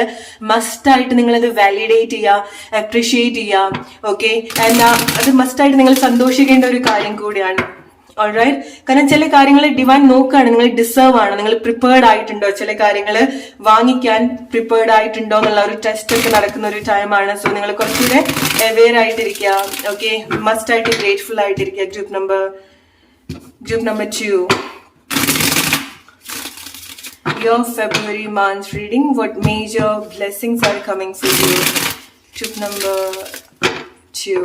മസ്റ്റ് ആയിട്ട് നിങ്ങൾ അത് വാലിഡേറ്റ് ചെയ്യുക, അപ്രീഷിയേറ്റ് ചെയ്യുക. ഓക്കെ, ആൻഡ് അത് മസ്റ്റ് ആയിട്ട് നിങ്ങൾ സന്തോഷിക്കേണ്ട ഒരു കാര്യം കൂടിയാണ്. ഓൾറൈറ്റ്, കാരണം ചില കാര്യങ്ങൾ ഡിവൈൻ നോക്കുകയാണ്, നിങ്ങൾ ഡിസേർവ് ആണ്, നിങ്ങൾ പ്രിപ്പയർഡ് ആയിട്ടുണ്ടോ, ചില കാര്യങ്ങൾ വാങ്ങിക്കാൻ പ്രിപ്പയർഡ് ആയിട്ടുണ്ടോ എന്നുള്ള ഒരു ടെസ്റ്റ് ഒക്കെ നടക്കുന്ന ഒരു ടൈമാണ്. സോ നിങ്ങൾ കുറച്ചുകൂടെ അവെയർ ആയിട്ടിരിക്കുക. ഓക്കെ, മസ്റ്റ് ആയിട്ട് ഗ്രേറ്റ്ഫുൾ ആയിട്ടിരിക്കുക. Group number 2, your February month reading, what major blessings are coming for you. Group number 2.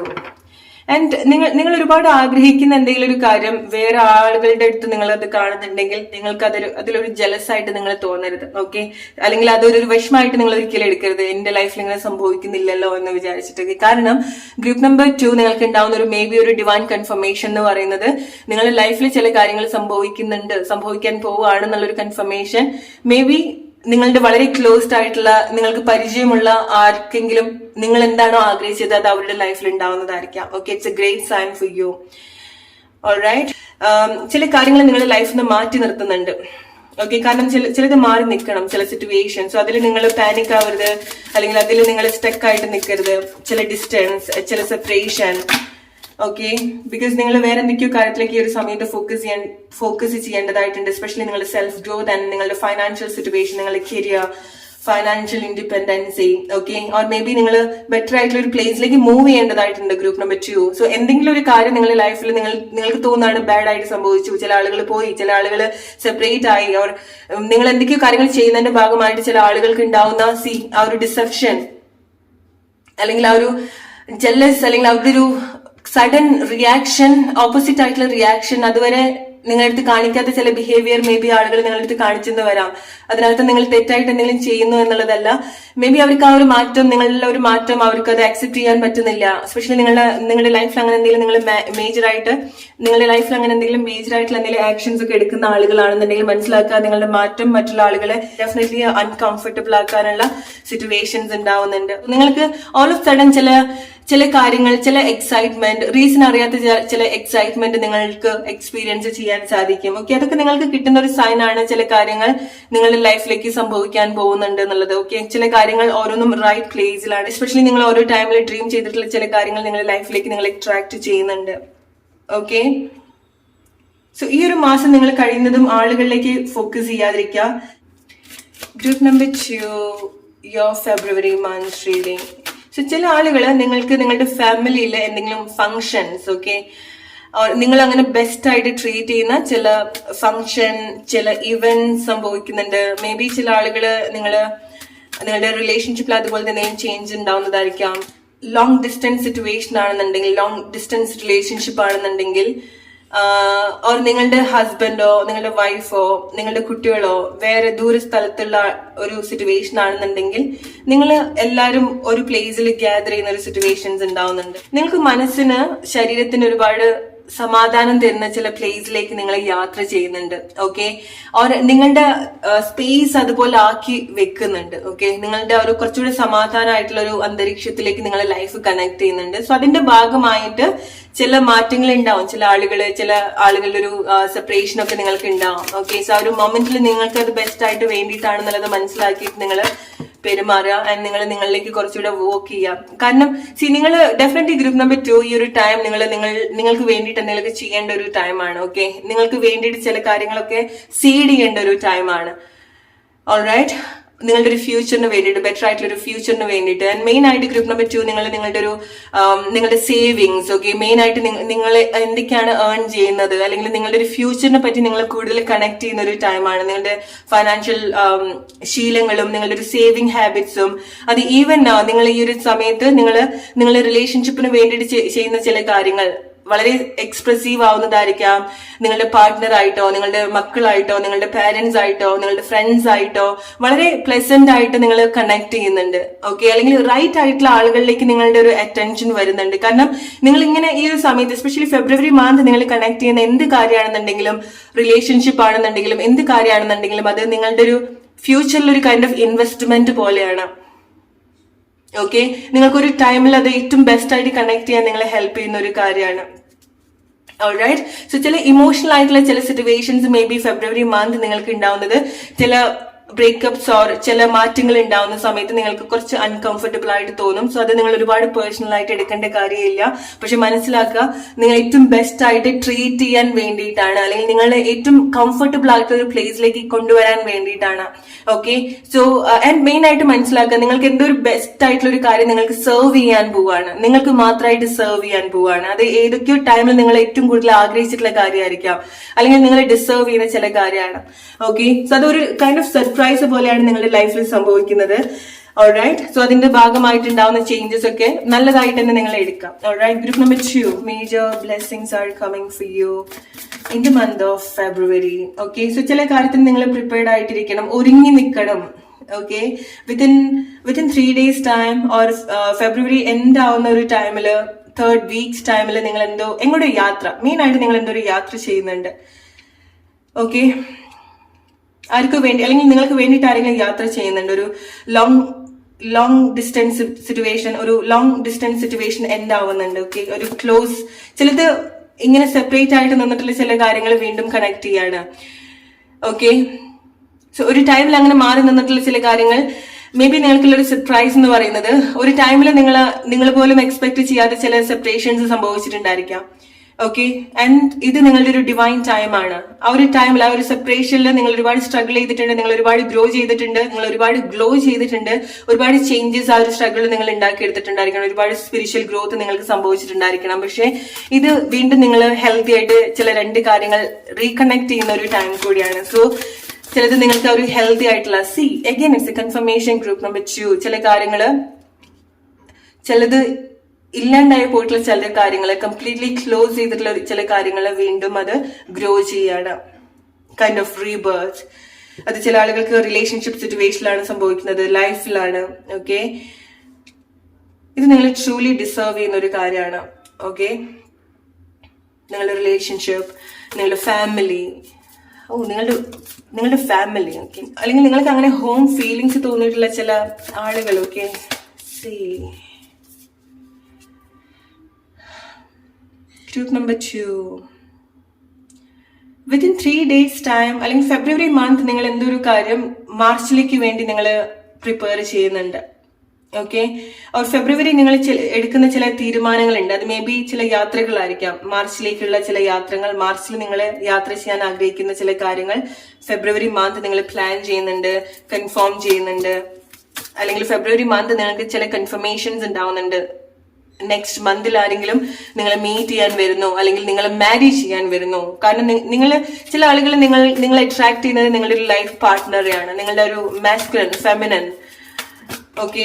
And നിങ്ങൾ ഒരുപാട് ആഗ്രഹിക്കുന്ന എന്തെങ്കിലും ഒരു കാര്യം വേറെ ആളുകളുടെ അടുത്ത് നിങ്ങൾ അത് കാണുന്നുണ്ടെങ്കിൽ നിങ്ങൾക്ക് അതിലൊരു ജലസ് ആയിട്ട് നിങ്ങൾ തോന്നരുത്. ഓക്കെ, അല്ലെങ്കിൽ അതൊരു വിഷമമായിട്ട് നിങ്ങൾ ഒരിക്കലും എടുക്കരുത്, എന്റെ ലൈഫിൽ ഇങ്ങനെ സംഭവിക്കുന്നില്ലല്ലോ എന്ന് വിചാരിച്ചിട്ട്. കാരണം ഗ്രൂപ്പ് നമ്പർ 2 നിങ്ങൾക്ക് ഉണ്ടാവുന്ന ഒരു മേ ബി ഒരു ഡിവൈൻ കൺഫർമേഷൻ എന്ന് പറയുന്നത് നിങ്ങളുടെ ലൈഫിൽ ചില കാര്യങ്ങൾ സംഭവിക്കാൻ പോവുകയാണെന്നുള്ളൊരു കൺഫർമേഷൻ മേ ബി നിങ്ങളുടെ വളരെ ക്ലോസ്ഡ് ആയിട്ടുള്ള, നിങ്ങൾക്ക് പരിചയമുള്ള ആർക്കെങ്കിലും നിങ്ങൾ എന്താണോ ആഗ്രഹിച്ചത് അത് അവരുടെ ലൈഫിൽ ഉണ്ടാവുന്നതായിരിക്കാം. Okay, it's a great sign for you. Alright, ചില കാര്യങ്ങൾ നിങ്ങളുടെ ലൈഫിൽ നിന്ന് മാറ്റി നിർത്തുന്നുണ്ട്. ഓക്കെ, കാരണം ചിലത് മാറി നിൽക്കണം, ചില സിറ്റുവേഷൻസ്. അതിൽ നിങ്ങൾ പാനിക് ആവരുത്, അല്ലെങ്കിൽ അതിൽ നിങ്ങൾ സ്റ്റക്ക് ആയിട്ട് നിൽക്കരുത്. ചില ഡിസ്റ്റൻസ്, ചില സെപ്പറേഷൻ. ഓക്കെ, ബിക്കോസ് നിങ്ങൾ വേറെ എന്തൊക്കെയോ കാര്യത്തിലേക്ക് ഈ ഒരു സമയത്ത് ഫോക്കസ് ചെയ്യേണ്ടതായിട്ടുണ്ട്. എസ്പെഷ്യലി നിങ്ങളുടെ സെൽഫ് ഗ്രോത്ത് ആൻഡ് നിങ്ങളുടെ ഫൈനാൻഷ്യൽ സിറ്റുവേഷൻ, നിങ്ങളുടെ career, financial independency. Okay, or may be നിങ്ങൾ ബെറ്റർ ആയിട്ടുള്ള ഒരു പ്ലേസിലേക്ക് മൂവ് ചെയ്യേണ്ടതായിട്ടുണ്ട്. Group number 2. സോ എന്തെങ്കിലും ഒരു കാര്യം നിങ്ങളുടെ ലൈഫിൽ നിങ്ങൾക്ക് തോന്നുന്നതാണ് ബാഡ് ആയിട്ട് സംഭവിച്ചു, ചില ആളുകൾ പോയി, ചില ആളുകൾ സെപ്പറേറ്റ് ആയി, ഓർ നിങ്ങൾ എന്തൊക്കെയോ കാര്യങ്ങൾ ചെയ്യുന്നതിന്റെ ഭാഗമായിട്ട് ചില ആളുകൾക്ക് ഉണ്ടാവുന്ന ആ ഒരു ഡിസെപ്ഷൻ, അല്ലെങ്കിൽ ആ ഒരു ജെല്ലസ്, അല്ലെങ്കിൽ അവരുടെ ഒരു സഡൻ റിയാക്ഷൻ, ഓപ്പോസിറ്റ് ആയിട്ടുള്ള റിയാക്ഷൻ, അതുവരെ നിങ്ങളുടെ അടുത്ത് കാണിക്കാത്ത ചില ബിഹേവിയർ മേ ബി ആളുകൾ നിങ്ങളുടെ അടുത്ത് കാണിച്ചെന്ന് വരാം. അതിനകത്ത് നിങ്ങൾ തെറ്റായിട്ട് എന്തെങ്കിലും ചെയ്യുന്നു എന്നുള്ളതല്ല. മേ ബി അവർക്ക് ആ ഒരു മാറ്റം, നിങ്ങളുടെ ഒരു മാറ്റം അവർക്ക് അത് അക്സെപ്റ്റ് ചെയ്യാൻ പറ്റുന്നില്ല. എസ്പെഷ്യലി നിങ്ങളുടെ ലൈഫിൽ അങ്ങനെ എന്തെങ്കിലും നിങ്ങൾ മേജറായിട്ട് നിങ്ങളുടെ ലൈഫിൽ അങ്ങനെ എന്തെങ്കിലും മേജറായിട്ടുള്ള എന്തെങ്കിലും ആക്ഷൻസ് ഒക്കെ എടുക്കുന്ന ആളുകളാണെന്നുണ്ടെങ്കിൽ മനസ്സിലാക്കുക, നിങ്ങളുടെ മാറ്റം മറ്റുള്ള ആളുകളെ ഡെഫിനറ്റ്ലി അൺകംഫർട്ടബിൾ ആക്കാനുള്ള സിറ്റുവേഷൻസ് ഉണ്ടാവുന്നുണ്ട്. നിങ്ങൾക്ക് ഓൾ ഓഫ് സഡൻ ചില കാര്യങ്ങൾ, ചില എക്സൈറ്റ്മെന്റ്, റീസൺ അറിയാത്ത ചില എക്സൈറ്റ്മെന്റ് നിങ്ങൾക്ക് എക്സ്പീരിയൻസ് ചെയ്യാൻ സാധിക്കും. ഓക്കെ, അതൊക്കെ നിങ്ങൾക്ക് കിട്ടുന്ന ഒരു സൈൻ ആണ് ചില കാര്യങ്ങൾ നിങ്ങളുടെ ലൈഫിലേക്ക് സംഭവിക്കാൻ പോകുന്നുണ്ട് എന്നുള്ളത്. ഓക്കെ, ചില കാര്യങ്ങൾ ഓരോന്നും റൈറ്റ് പ്ലേസിലാണ്. എസ്പെഷ്യലി നിങ്ങൾ ഓരോ ടൈമിൽ ഡ്രീം ചെയ്തിട്ടുള്ള ചില കാര്യങ്ങൾ നിങ്ങളുടെ ലൈഫിലേക്ക് നിങ്ങൾ അട്രാക്ട് ചെയ്യുന്നുണ്ട്. ഓക്കെ, സോ ഈ ഒരു മാസം നിങ്ങൾ കഴിയുന്നതും ആളുകളിലേക്ക് ഫോക്കസ് ചെയ്യാതിരിക്കുക. Group number 2, your February month reading. So ചില ആളുകൾ നിങ്ങൾക്ക് നിങ്ങളുടെ ഫാമിലിയിലെ എന്തെങ്കിലും ഫങ്ഷൻസ്, ഓക്കെ, നിങ്ങൾ അങ്ങനെ ബെസ്റ്റ് ആയിട്ട് ട്രീറ്റ് ചെയ്യുന്ന ചില ഫങ്ഷൻ, ചില ഇവന്റ്സ് സംഭവിക്കുന്നുണ്ട്. മേ ബി ചില ആളുകള് നിങ്ങളുടെ റിലേഷൻഷിപ്പിൽ അതുപോലെ തന്നെ ചേഞ്ച് ഉണ്ടാവുന്നതായിരിക്കാം. ലോങ് ഡിസ്റ്റൻസ് സിറ്റുവേഷൻ ആണെന്നുണ്ടെങ്കിൽ, ലോങ് ഡിസ്റ്റൻസ് റിലേഷൻഷിപ്പ് ആണെന്നുണ്ടെങ്കിൽ, ഓർ നിങ്ങളുടെ ഹസ്ബൻഡോ നിങ്ങളുടെ വൈഫോ നിങ്ങളുടെ കുട്ടികളോ വേറെ ദൂര സ്ഥലത്തുള്ള ഒരു സിറ്റുവേഷൻ ആണെന്നുണ്ടെങ്കിൽ നിങ്ങൾ എല്ലാവരും ഒരു പ്ലേസിൽ ഗ്യാദർ ചെയ്യുന്ന ഒരു സിറ്റുവേഷൻസ് ഉണ്ടാവുന്നുണ്ട്. നിങ്ങൾക്ക് മനസ്സിന്, ശരീരത്തിന് ഒരുപാട് സമാധാനം തരുന്ന ചില പ്ലേസിലേക്ക് നിങ്ങൾ യാത്ര ചെയ്യുന്നുണ്ട്. ഓക്കെ, ഓർ നിങ്ങളുടെ സ്പേസ് അതുപോലെ ആക്കി വെക്കുന്നുണ്ട്. ഓക്കെ, നിങ്ങളുടെ ഒരു കുറച്ചുകൂടി സമാധാനമായിട്ടുള്ള ഒരു അന്തരീക്ഷത്തിലേക്ക് നിങ്ങളെ ലൈഫ് കണക്ട് ചെയ്യുന്നുണ്ട്. സോ അതിന്റെ ഭാഗമായിട്ട് ചില മാറ്റങ്ങൾ ഉണ്ടാവും. ചില ആളുകളുടെ ഒരു സെപ്പറേഷൻ ഒക്കെ നിങ്ങൾക്ക് ഉണ്ടാവും. ഓക്കെ, സോ ആ ഒരു മൊമെന്റിൽ നിങ്ങൾക്ക് അത് ബെസ്റ്റ് ആയിട്ട് വേണ്ടിയിട്ടാണെന്നുള്ളത് മനസ്സിലാക്കിയിട്ട് നിങ്ങൾ പെരുമാറുക. ആൻഡ് നിങ്ങളിലേക്ക് കുറച്ചുകൂടെ വർക്ക് ചെയ്യാം. കാരണം നിങ്ങൾ ഡെഫിനറ്റ്ലി ഗ്രൂപ്പ് നമ്പർ 2 ഈ ഒരു ടൈം നിങ്ങൾക്ക് വേണ്ടിയിട്ട് എന്തെങ്കിലുമൊക്കെ ചെയ്യേണ്ട ഒരു ടൈമാണ്. ഓക്കെ, നിങ്ങൾക്ക് വേണ്ടിയിട്ട് ചില കാര്യങ്ങളൊക്കെ സീഡ് ചെയ്യേണ്ട ഒരു ടൈമാണ്. ഓൾറൈറ്റ്, നിങ്ങളുടെ ഒരു ഫ്യൂച്ചറിന് വേണ്ടിയിട്ട്, ബെറ്റർ ആയിട്ടുള്ള ഒരു ഫ്യൂച്ചറിന് വേണ്ടിയിട്ട്. ആൻഡ് മെയിൻ ആയിട്ട് ഗ്രൂപ്പ് നമ്പർ 2 നിങ്ങളുടെ സേവിങ്സ്, ഓക്കെ, മെയിൻ ആയിട്ട് നിങ്ങൾ എന്തൊക്കെയാണ് ഏൺ ചെയ്യുന്നത്, അല്ലെങ്കിൽ നിങ്ങളുടെ ഒരു ഫ്യൂച്ചറിനെ പറ്റി നിങ്ങൾ കൂടുതൽ കണക്ട് ചെയ്യുന്ന ഒരു ടൈമാണ്. നിങ്ങളുടെ ഫൈനാൻഷ്യൽ ശീലങ്ങളും നിങ്ങളുടെ ഒരു സേവിങ് ഹാബിറ്റ്സും, അത് ഈവൻ നിങ്ങൾ ഈ ഒരു സമയത്ത് നിങ്ങളുടെ റിലേഷൻഷിപ്പിന് വേണ്ടിയിട്ട് ചെയ്യുന്ന ചില കാര്യങ്ങൾ വളരെ എക്സ്പ്രസീവ് ആവുന്നതായിരിക്കാം. നിങ്ങളുടെ പാർട്ട്ണർ ആയിട്ടോ, നിങ്ങളുടെ മക്കളായിട്ടോ, നിങ്ങളുടെ പാരന്റ്സ് ആയിട്ടോ, നിങ്ങളുടെ ഫ്രണ്ട്സ് ആയിട്ടോ വളരെ പ്ലസന്റ് ആയിട്ട് നിങ്ങൾ കണക്ട് ചെയ്യുന്നുണ്ട്. ഓക്കെ, അല്ലെങ്കിൽ റൈറ്റ് ആയിട്ടുള്ള ആളുകളിലേക്ക് നിങ്ങളുടെ ഒരു അറ്റൻഷൻ വരുന്നുണ്ട്. കാരണം നിങ്ങൾ ഇങ്ങനെ ഈ ഒരു സമയത്ത്, എസ്പെഷ്യലി ഫെബ്രുവരി മന്ത്, നിങ്ങൾ കണക്ട് ചെയ്യുന്ന എന്ത് കാര്യമാണെന്നുണ്ടെങ്കിലും, റിലേഷൻഷിപ്പ് ആണെന്നുണ്ടെങ്കിലും, എന്ത് കാര്യമാണെന്നുണ്ടെങ്കിലും, അത് നിങ്ങളുടെ ഒരു ഫ്യൂച്ചറിൽ ഒരു കൈൻഡ് ഓഫ് ഇൻവെസ്റ്റ്മെന്റ് പോലെയാണ്. ഓക്കെ, നിങ്ങൾക്കൊരു ടൈമിൽ അത് ഏറ്റവും ബെസ്റ്റ് ആയിട്ട് കണക്ട് ചെയ്യാൻ നിങ്ങളെ ഹെൽപ്പ് ചെയ്യുന്ന ഒരു കാര്യമാണ്. ഓൾറൈറ്റ്, സോ ചില ഇമോഷണൽ ആയിട്ടുള്ള ചില situations may be February month നിങ്ങൾക്ക് ഉണ്ടാവുന്നത്, ചില ബ്രേക്കപ്സ് ഓർ ചില മാറ്റങ്ങൾ ഉണ്ടാവുന്ന സമയത്ത് നിങ്ങൾക്ക് കുറച്ച് അൺകംഫർട്ടബിൾ ആയിട്ട് തോന്നും. സോ അത് നിങ്ങൾ ഒരുപാട് പേഴ്സണൽ ആയിട്ട് എടുക്കേണ്ട കാര്യമില്ല. പക്ഷെ മനസ്സിലാക്കുക, നിങ്ങൾ ഏറ്റവും ബെസ്റ്റ് ആയിട്ട് ട്രീറ്റ് ചെയ്യാൻ വേണ്ടിയിട്ടാണ്, അല്ലെങ്കിൽ നിങ്ങളെ ഏറ്റവും കംഫർട്ടബിൾ ആയിട്ടുള്ള ഒരു പ്ലേസിലേക്ക് കൊണ്ടുവരാൻ വേണ്ടിയിട്ടാണ്. ഓക്കെ, സോ ആൻഡ് മെയിൻ ആയിട്ട് മനസ്സിലാക്കുക, നിങ്ങൾക്ക് എന്തോ ഒരു ബെസ്റ്റ് ആയിട്ടുള്ള ഒരു കാര്യം നിങ്ങൾക്ക് സെർവ് ചെയ്യാൻ പോവാണ്, നിങ്ങൾക്ക് മാത്രമായിട്ട് സെർവ് ചെയ്യാൻ പോവാണ്. അത് ഏതൊക്കെയോ ടൈമിൽ നിങ്ങൾ ഏറ്റവും കൂടുതൽ ആഗ്രഹിച്ചിട്ടുള്ള കാര്യമായിരിക്കാം, അല്ലെങ്കിൽ നിങ്ങൾ ഡിസേർവ് ചെയ്യുന്ന ചില കാര്യമാണ്. ഓക്കെ, സോ അതൊരു കൈൻഡ് ഓഫ് സർപ്രൈസ് പോലെയാണ് നിങ്ങളുടെ ലൈഫിൽ സംഭവിക്കുന്നത്. ഓൾറൈറ്റ്, സോ അതിന്റെ ഭാഗമായിട്ടുണ്ടാവുന്ന ചേഞ്ചസ് ഒക്കെ നല്ലതായിട്ട് തന്നെ നിങ്ങൾ എടുക്കാം. Alright, group number 2, major blessings are coming for you in the month of February. Okay, so ചില കാര്യത്തിന് നിങ്ങൾ പ്രിപ്പയർഡ് ആയിട്ടിരിക്കണം, ഒരുങ്ങി നിൽക്കണം. Okay, within 3 days time or February end ആവുന്ന ഒരു ടൈമില്, 3rd weeks ടൈമില് നിങ്ങൾ എങ്ങോട്ട് യാത്ര, മെയിൻ ആയിട്ട് നിങ്ങൾ എന്തോ ഒരു യാത്ര ചെയ്യുന്നുണ്ട്. ഓക്കെ, ആർക്ക് വേണ്ടി, അല്ലെങ്കിൽ നിങ്ങൾക്ക് വേണ്ടിയിട്ട് ആരെങ്കിലും യാത്ര ചെയ്യുന്നുണ്ട്. ഒരു ലോങ് ഡിസ്റ്റൻസ് സിറ്റുവേഷൻ എൻഡ് ആവുന്നുണ്ട്. ഓക്കെ, ഒരു ക്ലോസ്, ചിലത് ഇങ്ങനെ സെപ്പറേറ്റ് ആയിട്ട് നിന്നിട്ടുള്ള ചില കാര്യങ്ങൾ വീണ്ടും കണക്ട് ചെയ്യാണ്. ഓക്കെ, സോ ഒരു ടൈമിൽ അങ്ങനെ മാറി നിന്നിട്ടുള്ള ചില കാര്യങ്ങൾ, മേ ബി നിങ്ങൾക്കുള്ള ഒരു സർപ്രൈസ് എന്ന് പറയുന്നത്, ഒരു ടൈമിൽ നിങ്ങൾ പോലും എക്സ്പെക്ട് ചെയ്യാത്ത ചില സെപ്പറേഷൻസ് സംഭവിച്ചിട്ടുണ്ടായിരിക്കാം. ഓക്കെ, ആൻഡ് ഇത് നിങ്ങളുടെ ഒരു ഡിവൈൻ ടൈമാണ്. ആ ഒരു ടൈമിൽ, ആ ഒരു സെപ്പറേഷനിൽ നിങ്ങൾ ഒരുപാട് സ്ട്രഗിൾ ചെയ്തിട്ടുണ്ട്, നിങ്ങൾ ഒരുപാട് ഗ്രോ ചെയ്തിട്ടുണ്ട്, നിങ്ങൾ ഒരുപാട് ഗ്ലോ ചെയ്തിട്ടുണ്ട്, ഒരുപാട് ചേഞ്ചസ് ആ ഒരു സ്ട്രഗിൾ നിങ്ങൾ ഉണ്ടാക്കിയെടുത്തിട്ടുണ്ടായിരിക്കണം, ഒരുപാട് സ്പിരിച്വൽ ഗ്രോത്ത് നിങ്ങൾക്ക് സംഭവിച്ചിട്ടുണ്ടായിരിക്കണം. പക്ഷെ ഇത് വീണ്ടും നിങ്ങൾ ഹെൽത്തി ആയിട്ട് ചില 2 കാര്യങ്ങൾ റീകണക്ട് ചെയ്യുന്ന ഒരു ടൈം കൂടിയാണ്. സോ ചിലത് നിങ്ങൾക്ക് ഒരു ഹെൽത്തി ആയിട്ടുള്ള, again it's A confirmation group number 2, ചില കാര്യങ്ങള്, ചിലത് ഇല്ലാണ്ടായി പോയിട്ടുള്ള ചില കാര്യങ്ങൾ, കംപ്ലീറ്റ്ലി ക്ലോസ് ചെയ്തിട്ടുള്ള ചില കാര്യങ്ങൾ വീണ്ടും അത് ഗ്രോ ചെയ്യാണ്, കൈൻഡ് ഓഫ് റീബർത്ത്. അത് ചില ആളുകൾക്ക് റിലേഷൻഷിപ്പ് സിറ്റുവേഷനിലാണ് സംഭവിക്കുന്നത്, ലൈഫിലാണ്. ഓക്കെ, ഇത് നിങ്ങൾ ട്രൂലി ഡിസേർവ് ചെയ്യുന്ന ഒരു കാര്യമാണ്. ഓക്കെ, നിങ്ങളുടെ റിലേഷൻഷിപ്പ്, നിങ്ങളുടെ ഫാമിലി, നിങ്ങളുടെ ഫാമിലി. ഓക്കെ, അല്ലെങ്കിൽ നിങ്ങൾക്ക് അങ്ങനെ ഹോം ഫീലിങ്സ് തോന്നിയിട്ടുള്ള ചില ആളുകൾ. Okay, group number 2, within 3 days time അല്ലെങ്കിൽ ഫെബ്രുവരി മന്ത് നിങ്ങൾ എന്തൊരു കാര്യം മാർച്ചിലേക്ക് വേണ്ടി നിങ്ങൾ പ്രിപ്പയർ ചെയ്യുന്നുണ്ട്. ഓക്കെ, ഓർ ഫെബ്രുവരി നിങ്ങൾ എടുക്കുന്ന ചില തീരുമാനങ്ങളുണ്ട്. അത് മേ ബി ചില യാത്രകളായിരിക്കാം, മാർച്ചിലേക്കുള്ള ചില യാത്രകൾ. മാർച്ചിൽ നിങ്ങൾ യാത്ര ചെയ്യാൻ ആഗ്രഹിക്കുന്ന ചില കാര്യങ്ങൾ ഫെബ്രുവരി മന്ത് നിങ്ങൾ പ്ലാൻ ചെയ്യുന്നുണ്ട്, കൺഫേം ചെയ്യുന്നുണ്ട്. അല്ലെങ്കിൽ ഫെബ്രുവരി മന്ത് നിങ്ങൾക്ക് ചില കൺഫർമേഷൻസ് ഉണ്ടാവുന്നുണ്ട്. നെക്സ്റ്റ് മന്തിൽ ആരെങ്കിലും നിങ്ങളെ മീറ്റ് ചെയ്യാൻ വരുന്നു, അല്ലെങ്കിൽ നിങ്ങളെ മാരി ചെയ്യാൻ വരുന്നു. കാരണം നിങ്ങൾ ചില ആളുകൾ നിങ്ങളെ അട്രാക്ട് ചെയ്യുന്നത് നിങ്ങളുടെ ഒരു ലൈഫ് പാർട്ട്ണറെയാണ്, നിങ്ങളുടെ ഒരു മാസ്കുലൻ, ഫെമിനൻ. ഓക്കെ,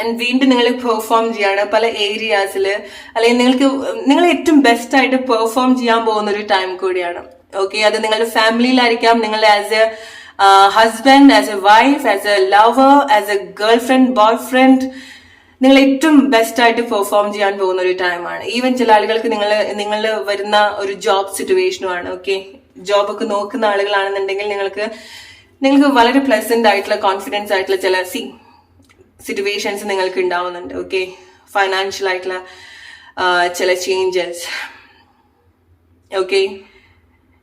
ആൻഡ് വീണ്ടും നിങ്ങൾ പെർഫോം ചെയ്യാണ് പല ഏരിയാസിൽ, അല്ലെങ്കിൽ നിങ്ങൾ ഏറ്റവും ബെസ്റ്റ് ആയിട്ട് പെർഫോം ചെയ്യാൻ പോകുന്ന ഒരു ടൈം കൂടിയാണ്. ഓക്കെ, അത് നിങ്ങളുടെ ഫാമിലിയിലായിരിക്കാം, നിങ്ങൾ as A husband, as A wife, as A lover, as A girl friend, boy friend, നിങ്ങൾ ഏറ്റവും ബെസ്റ്റ് ആയിട്ട് പെർഫോം ചെയ്യാൻ പോകുന്ന ഒരു ടൈമാണ്. ഈവൻ ചില ആളുകൾക്ക് നിങ്ങൾ വരുന്ന ഒരു ജോബ് സിറ്റുവേഷനുമാണ്. ഓക്കെ, ജോബൊക്കെ നോക്കുന്ന ആളുകളാണെന്നുണ്ടെങ്കിൽ നിങ്ങൾക്ക് വളരെ പ്ലസന്റ് ആയിട്ടുള്ള, കോൺഫിഡൻസ് ആയിട്ടുള്ള ചില സിറ്റുവേഷൻസ് നിങ്ങൾക്ക് ഉണ്ടാവുന്നുണ്ട്. ഓക്കെ, ഫൈനാൻഷ്യൽ ആയിട്ടുള്ള ചില ചേഞ്ചസ്. ഓക്കെ,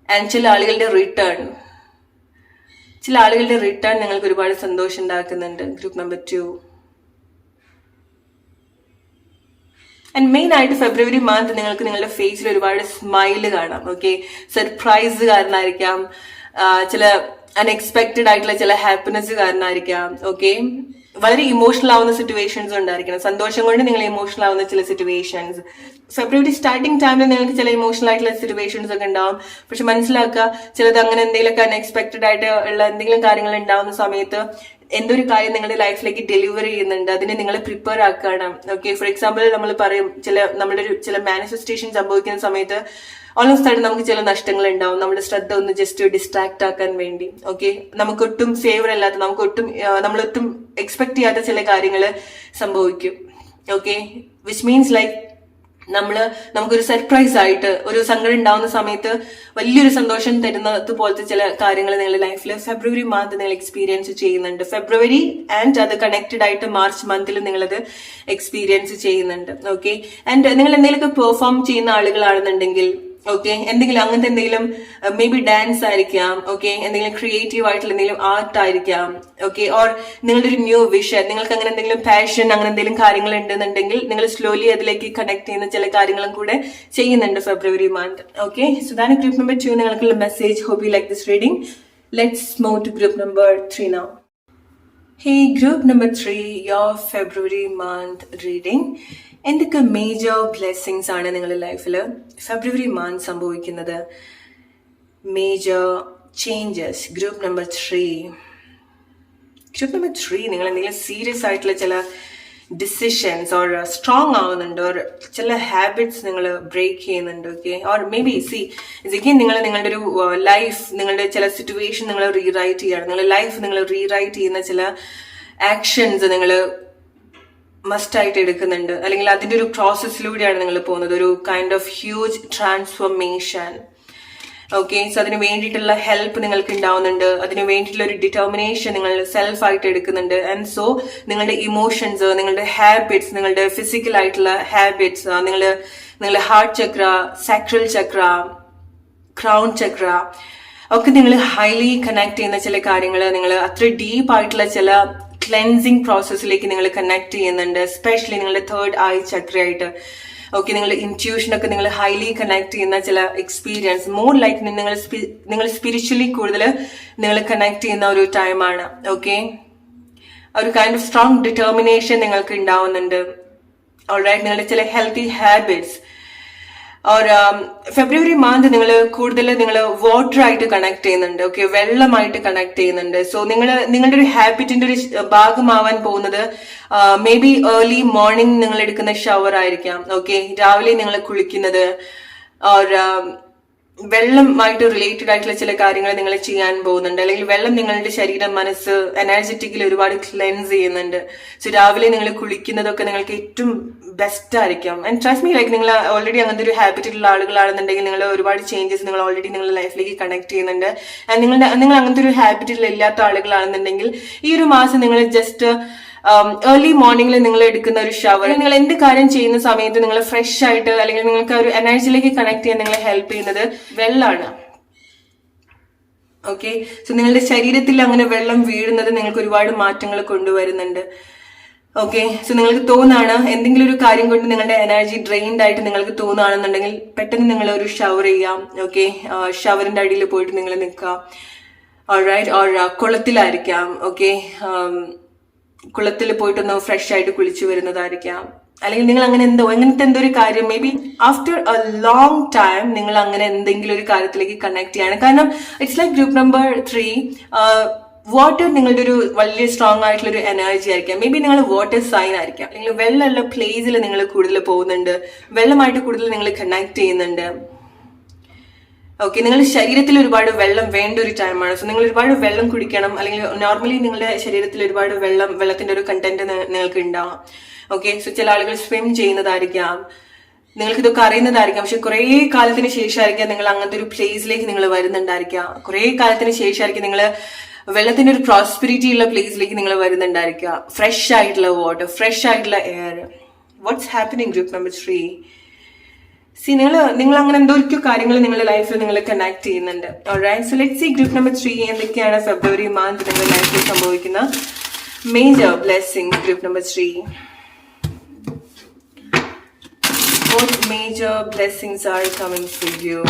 ആൻഡ് ചില ആളുകളുടെ റിട്ടേൺ നിങ്ങൾക്ക് ഒരുപാട് സന്തോഷം ഉണ്ടാക്കുന്നുണ്ട്. Group number 2. ആൻഡ് മെയിൻ ആയിട്ട് ഫെബ്രുവരി മന്ത് നിങ്ങൾക്ക് നിങ്ങളുടെ ഫേസിൽ ഒരുപാട് സ്മൈല് കാണാം. ഓക്കെ, സർപ്രൈസ് കാരണമായിരിക്കാം, ചില അൺഎക്സ്പെക്ടഡ് ആയിട്ടുള്ള ചില ഹാപ്പിനെസ് കാരണമായിരിക്കാം. ഓക്കെ, വളരെ ഇമോഷണൽ ആവുന്ന സിറ്റുവേഷൻസ് ഉണ്ടായിരിക്കണം. സന്തോഷം കൊണ്ട് നിങ്ങൾ ഇമോഷണൽ ആവുന്ന ചില സിറ്റുവേഷൻസ് ഫെബ്രുവരി സ്റ്റാർട്ടിംഗ് ടൈമിൽ നിങ്ങൾക്ക് ചില ഇമോഷണൽ ആയിട്ടുള്ള സിറ്റുവേഷൻസ് ഒക്കെ ഉണ്ടാവും. പക്ഷെ മനസ്സിലാക്കുക, ചിലത് അങ്ങനെ എന്തെങ്കിലുമൊക്കെ അൺഎക്സ്പെക്ടഡ് ആയിട്ട് ഉള്ള എന്തെങ്കിലും കാര്യങ്ങൾ ഉണ്ടാവുന്ന സമയത്ത് എന്തൊരു കാര്യം നിങ്ങളുടെ ലൈഫിലേക്ക് ഡെലിവർ ചെയ്യുന്നുണ്ട്, അതിനെ നിങ്ങൾ പ്രിപ്പയർ ആക്കുകയാണ്. ഓക്കെ, ഫോർ എക്സാമ്പിൾ നമ്മൾ പറയും, ചില മാനിഫെസ്റ്റേഷൻ സംഭവിക്കുന്ന സമയത്ത് ഓൾമോസ്റ്റ് ആയിട്ട് നമുക്ക് ചില നഷ്ടങ്ങൾ ഉണ്ടാവും, നമ്മുടെ ശ്രദ്ധ ഒന്ന് ജസ്റ്റ് ഡിസ്ട്രാക്ട് ആക്കാൻ വേണ്ടി. ഓക്കെ, നമുക്കൊട്ടും ഫേവർ അല്ലാത്ത, നമ്മളൊട്ടും എക്സ്പെക്ട് ചെയ്യാത്ത ചില കാര്യങ്ങൾ സംഭവിക്കും. ഓക്കെ, വിച്ച് മീൻസ് ലൈക്ക് നമുക്കൊരു സർപ്രൈസ് ആയിട്ട് ഒരു സങ്കടം ഉണ്ടാവുന്ന സമയത്ത് വലിയൊരു സന്തോഷം തരുന്നത് പോലത്തെ ചില കാര്യങ്ങൾ നിങ്ങളുടെ ലൈഫിൽ ഫെബ്രുവരി മന്ത് നിങ്ങൾ എക്സ്പീരിയൻസ് ചെയ്യുന്നുണ്ട്. ഫെബ്രുവരി ആൻഡ് അത് കണക്റ്റഡ് ആയിട്ട് മാർച്ച് മന്തിൽ നിങ്ങളത് എക്സ്പീരിയൻസ് ചെയ്യുന്നുണ്ട്. ഓക്കെ, ആൻഡ് നിങ്ങൾ എന്തെങ്കിലുമൊക്കെ പെർഫോം ചെയ്യുന്ന ആളുകളാണെന്നുണ്ടെങ്കിൽ, ഓക്കെ, അങ്ങനത്തെ എന്തെങ്കിലും മേ ബി ഡാൻസ് ആയിരിക്കാം. ഓക്കെ, എന്തെങ്കിലും ക്രിയേറ്റീവ് ആയിട്ടുള്ള എന്തെങ്കിലും ആർട്ട് ആയിരിക്കാം. ഓക്കെ, ഓർ നിങ്ങളുടെ ഒരു ന്യൂ വിഷൻ, നിങ്ങൾക്ക് അങ്ങനെ എന്തെങ്കിലും പാഷൻ, അങ്ങനെ എന്തെങ്കിലും കാര്യങ്ങൾ ഉണ്ടെന്നുണ്ടെങ്കിൽ നിങ്ങൾ സ്ലോലി അതിലേക്ക് കണക്ട് ചെയ്യുന്ന ചില കാര്യങ്ങളും കൂടെ ചെയ്യുന്നുണ്ട് February month. Okay, so that group number 2 നിങ്ങൾക്കുള്ള message. Hope you like this reading. Let's move to group number 3 now. Hey, group number 3, your February month reading. എന്തൊക്കെ മേജർ ബ്ലെസ്സിങ്സ് ആണ് നിങ്ങളുടെ ലൈഫിൽ ഫെബ്രുവരി മന്ത് സംഭവിക്കുന്നത്? Major changes. ഗ്രൂപ്പ് നമ്പർ 3 നിങ്ങൾ എന്തെങ്കിലും serious ആയിട്ടുള്ള ചില ഡിസിഷൻസ് ഓർ സ്ട്രോങ് ആവുന്നുണ്ട്, ഓർ ചില ഹാബിറ്റ്സ് നിങ്ങൾ ബ്രേക്ക് ചെയ്യുന്നുണ്ട്. ഓക്കെ, ഓർ മേ ബി നിങ്ങളുടെ ഒരു ലൈഫ്, നിങ്ങളുടെ ചില സിറ്റുവേഷൻ നിങ്ങൾ റീറൈറ്റ് ചെയ്യാണ്. നിങ്ങളുടെ ലൈഫ് നിങ്ങൾ റീറൈറ്റ് ചെയ്യുന്ന ചില ആക്ഷൻസ് നിങ്ങൾ മസ്റ്റായിട്ട് എടുക്കുന്നുണ്ട്, അല്ലെങ്കിൽ അതിന്റെ ഒരു പ്രോസസ്സിലൂടെയാണ് നിങ്ങൾ പോകുന്നത്, ഒരു kind of huge transformation. Okay, so അതിന് വേണ്ടിയിട്ടുള്ള ഹെൽപ്പ് നിങ്ങൾക്ക് ഉണ്ടാവുന്നുണ്ട്, അതിന് വേണ്ടിയിട്ടുള്ള ഒരു ഡിറ്റർമിനേഷൻ നിങ്ങൾ സെൽഫായിട്ട് എടുക്കുന്നുണ്ട്. ആൻഡ് സോ നിങ്ങളുടെ ഇമോഷൻസ്, നിങ്ങളുടെ ഹാബിറ്റ്സ്, നിങ്ങളുടെ ഫിസിക്കൽ ആയിട്ടുള്ള ഹാബിറ്റ്സ്, നിങ്ങളുടെ ഹാർട്ട് ചക്ര, സാക്രൽ ചക്ര, ക്രൗൺ ചക്ര ഒക്കെ നിങ്ങൾ ഹൈലി കണക്ട് ചെയ്യുന്ന ചില കാര്യങ്ങൾ, നിങ്ങൾ അത്ര ഡീപ്പ് ആയിട്ടുള്ള ചില ക്ലെൻസിങ് പ്രോസസ്സിലേക്ക് നിങ്ങൾ കണക്ട് ചെയ്യുന്നുണ്ട്, എസ്പെഷ്യലി നിങ്ങളുടെ 3rd ഐ ചക്രയായിട്ട്. ഓക്കെ, നിങ്ങളുടെ ഇൻറ്റ്യൂഷനൊക്കെ നിങ്ങൾ ഹൈലി കണക്ട് ചെയ്യുന്ന ചില എക്സ്പീരിയൻസ്, മോർ ലൈക്ക് നിങ്ങൾ സ്പിരിച്വലി കൂടുതൽ നിങ്ങൾ കണക്ട് ചെയ്യുന്ന ഒരു ടൈമാണ്. ഓക്കെ, ഒരു കൈൻഡ് ഓഫ് സ്ട്രോങ് ഡിറ്റർമിനേഷൻ നിങ്ങൾക്ക് ഉണ്ടാവുന്നുണ്ട്. ഓൾറൈറ്റ്, നിങ്ങളുടെ ചില healthy habits, or February month നിങ്ങൾ കൂടുതൽ നിങ്ങൾ വാട്ടർ ആയിട്ട് കണക്ട് ചെയ്യുന്നുണ്ട്. ഓക്കെ, വെള്ളമായിട്ട് കണക്ട് ചെയ്യുന്നുണ്ട്. സോ നിങ്ങളുടെ ഒരു ഹാബിറ്റിന്റെ ഒരു ഭാഗമാവാൻ പോകുന്നത് മേ ബി ഏർലി മോർണിംഗ് നിങ്ങൾ എടുക്കുന്ന ഷവർ ആയിരിക്കാം. ഓക്കെ, രാവിലെ നിങ്ങൾ കുളിക്കുന്നത്, ഓർ വെള്ളമായിട്ട് റിലേറ്റഡ് ആയിട്ടുള്ള ചില കാര്യങ്ങൾ നിങ്ങൾ ചെയ്യാൻ പോകുന്നുണ്ട്. അല്ലെങ്കിൽ വെള്ളം നിങ്ങളുടെ ശരീരം, മനസ്സ് എനർജറ്റിക്കലി ഒരുപാട് ക്ലെൻസ് ചെയ്യുന്നുണ്ട്. സോ രാവിലെ നിങ്ങൾ കുളിക്കുന്നതൊക്കെ നിങ്ങൾക്ക് ഏറ്റവും ബെസ്റ്റ് ആയിരിക്കും. ആൻഡ് ട്രസ്റ്റ് മീ, ലൈക്ക് നിങ്ങൾ ഓൾറെഡി അങ്ങനത്തെ ഒരു ഹാബിറ്റുള്ള ആളുകളാണെന്നുണ്ടെങ്കിൽ നിങ്ങൾ ഒരുപാട് ചേഞ്ചസ് നിങ്ങൾ ഓൾറെഡി നിങ്ങളുടെ ലൈഫിലേക്ക് കണക്ട് ചെയ്യുന്നുണ്ട്. ആൻഡ് നിങ്ങൾ അങ്ങനത്തെ ഒരു ഹാബിറ്റിൽ ഇല്ലാത്ത ആളുകളാണെന്നുണ്ടെങ്കിൽ ഈ ഒരു മാസം നിങ്ങൾ ജസ്റ്റ് ഏർലി മോർണിംഗിൽ നിങ്ങൾ എടുക്കുന്ന ഒരു ഷവർ, നിങ്ങൾ എന്ത് കാര്യം ചെയ്യുന്ന സമയത്ത് നിങ്ങൾ ഫ്രഷ് ആയിട്ട് അല്ലെങ്കിൽ നിങ്ങൾക്ക് ഒരു എനർജിയിലേക്ക് കണക്ട് ചെയ്യാൻ നിങ്ങളെ ഹെൽപ്പ് ചെയ്യുന്നത് വെള്ളമാണ്. ഓക്കെ, സോ നിങ്ങളുടെ ശരീരത്തിൽ അങ്ങനെ വെള്ളം വീഴുന്നത് നിങ്ങൾക്ക് ഒരുപാട് മാറ്റങ്ങൾ കൊണ്ടുവരുന്നുണ്ട്. ഓക്കെ, സോ നിങ്ങൾക്ക് തോന്നാണ് എന്തെങ്കിലും ഒരു കാര്യം കൊണ്ട് നിങ്ങളുടെ എനർജി ഡ്രെയിൻഡ് ആയിട്ട് നിങ്ങൾക്ക് തോന്നുകയാണെന്നുണ്ടെങ്കിൽ പെട്ടെന്ന് നിങ്ങൾ ഒരു ഷവർ ചെയ്യാം. ഓക്കെ, ഷവറിന്റെ അടിയിൽ പോയിട്ട് നിങ്ങൾ നിൽക്കാം. Alright, or കുളത്തിലായിരിക്കാം. ഓക്കെ, കുളത്തിൽ പോയിട്ടൊന്ന് ഫ്രഷ് ആയിട്ട് കുളിച്ചു വരുന്നതായിരിക്കാം. അല്ലെങ്കിൽ നിങ്ങൾ അങ്ങനത്തെ എന്തോ ഒരു കാര്യം, may be after A long time നിങ്ങൾ അങ്ങനെ എന്തെങ്കിലും ഒരു കാര്യത്തിലേക്ക് കണക്ട് ചെയ്യാണ്. കാരണം it's like group number 3, water നിങ്ങളുടെ ഒരു വലിയ സ്ട്രോങ് ആയിട്ടുള്ള ഒരു എനർജി ആയിരിക്കാം. മേ ബി നിങ്ങൾ വാട്ടർ സൈൻ ആയിരിക്കാം. അല്ലെങ്കിൽ വെള്ളമുള്ള പ്ലേസിൽ നിങ്ങൾ കൂടുതൽ പോകുന്നുണ്ട്, വെള്ളമായിട്ട് കൂടുതൽ നിങ്ങൾ കണക്ട് ചെയ്യുന്നുണ്ട്. ഓക്കെ, നിങ്ങളുടെ ശരീരത്തിൽ ഒരുപാട് വെള്ളം വേണ്ട ഒരു ടൈമാണ്. സോ നിങ്ങൾ ഒരുപാട് വെള്ളം കുടിക്കണം. അല്ലെങ്കിൽ നോർമലി നിങ്ങളുടെ ശരീരത്തിൽ ഒരുപാട് വെള്ളത്തിന്റെ ഒരു കണ്ടന്റ് നിങ്ങൾക്ക് ഉണ്ടാവും. ഓക്കെ, സോ ചില ആളുകൾ സ്വിം ചെയ്യുന്നതായിരിക്കാം, നിങ്ങൾക്ക് ഇതൊക്കെ അറിയുന്നതായിരിക്കാം. പക്ഷെ കുറെ കാലത്തിന് ശേഷമായിരിക്കാം നിങ്ങൾ അങ്ങനത്തെ ഒരു പ്ലേസിലേക്ക് നിങ്ങൾ വരുന്നുണ്ടായിരിക്കാം. കുറെ കാലത്തിന് ശേഷമായിരിക്കും നിങ്ങൾ വെള്ളത്തിന്റെ ഒരു പ്രോസ്പെരിറ്റി ഉള്ള പ്ലേസിലേക്ക് നിങ്ങൾ വരുന്നുണ്ടായിരിക്കുക. ഫ്രഷ് ആയിട്ടുള്ള വാട്ടർ, ഫ്രഷ് ആയിട്ടുള്ള air. What's happening group number 3? നിങ്ങൾ അങ്ങനെ എന്തൊക്കെ കാര്യങ്ങൾ നിങ്ങളുടെ ലൈഫിൽ നിങ്ങൾ കണക്ട് ചെയ്യുന്നുണ്ട്. Alright, so let's see group number 3 എന്തൊക്കെയാണ് ഫെബ്രുവരി മന്ത് നിങ്ങളുടെ ലൈഫിൽ സംഭവിക്കുന്ന major blessing. Group number 3, what major blessings are coming for you?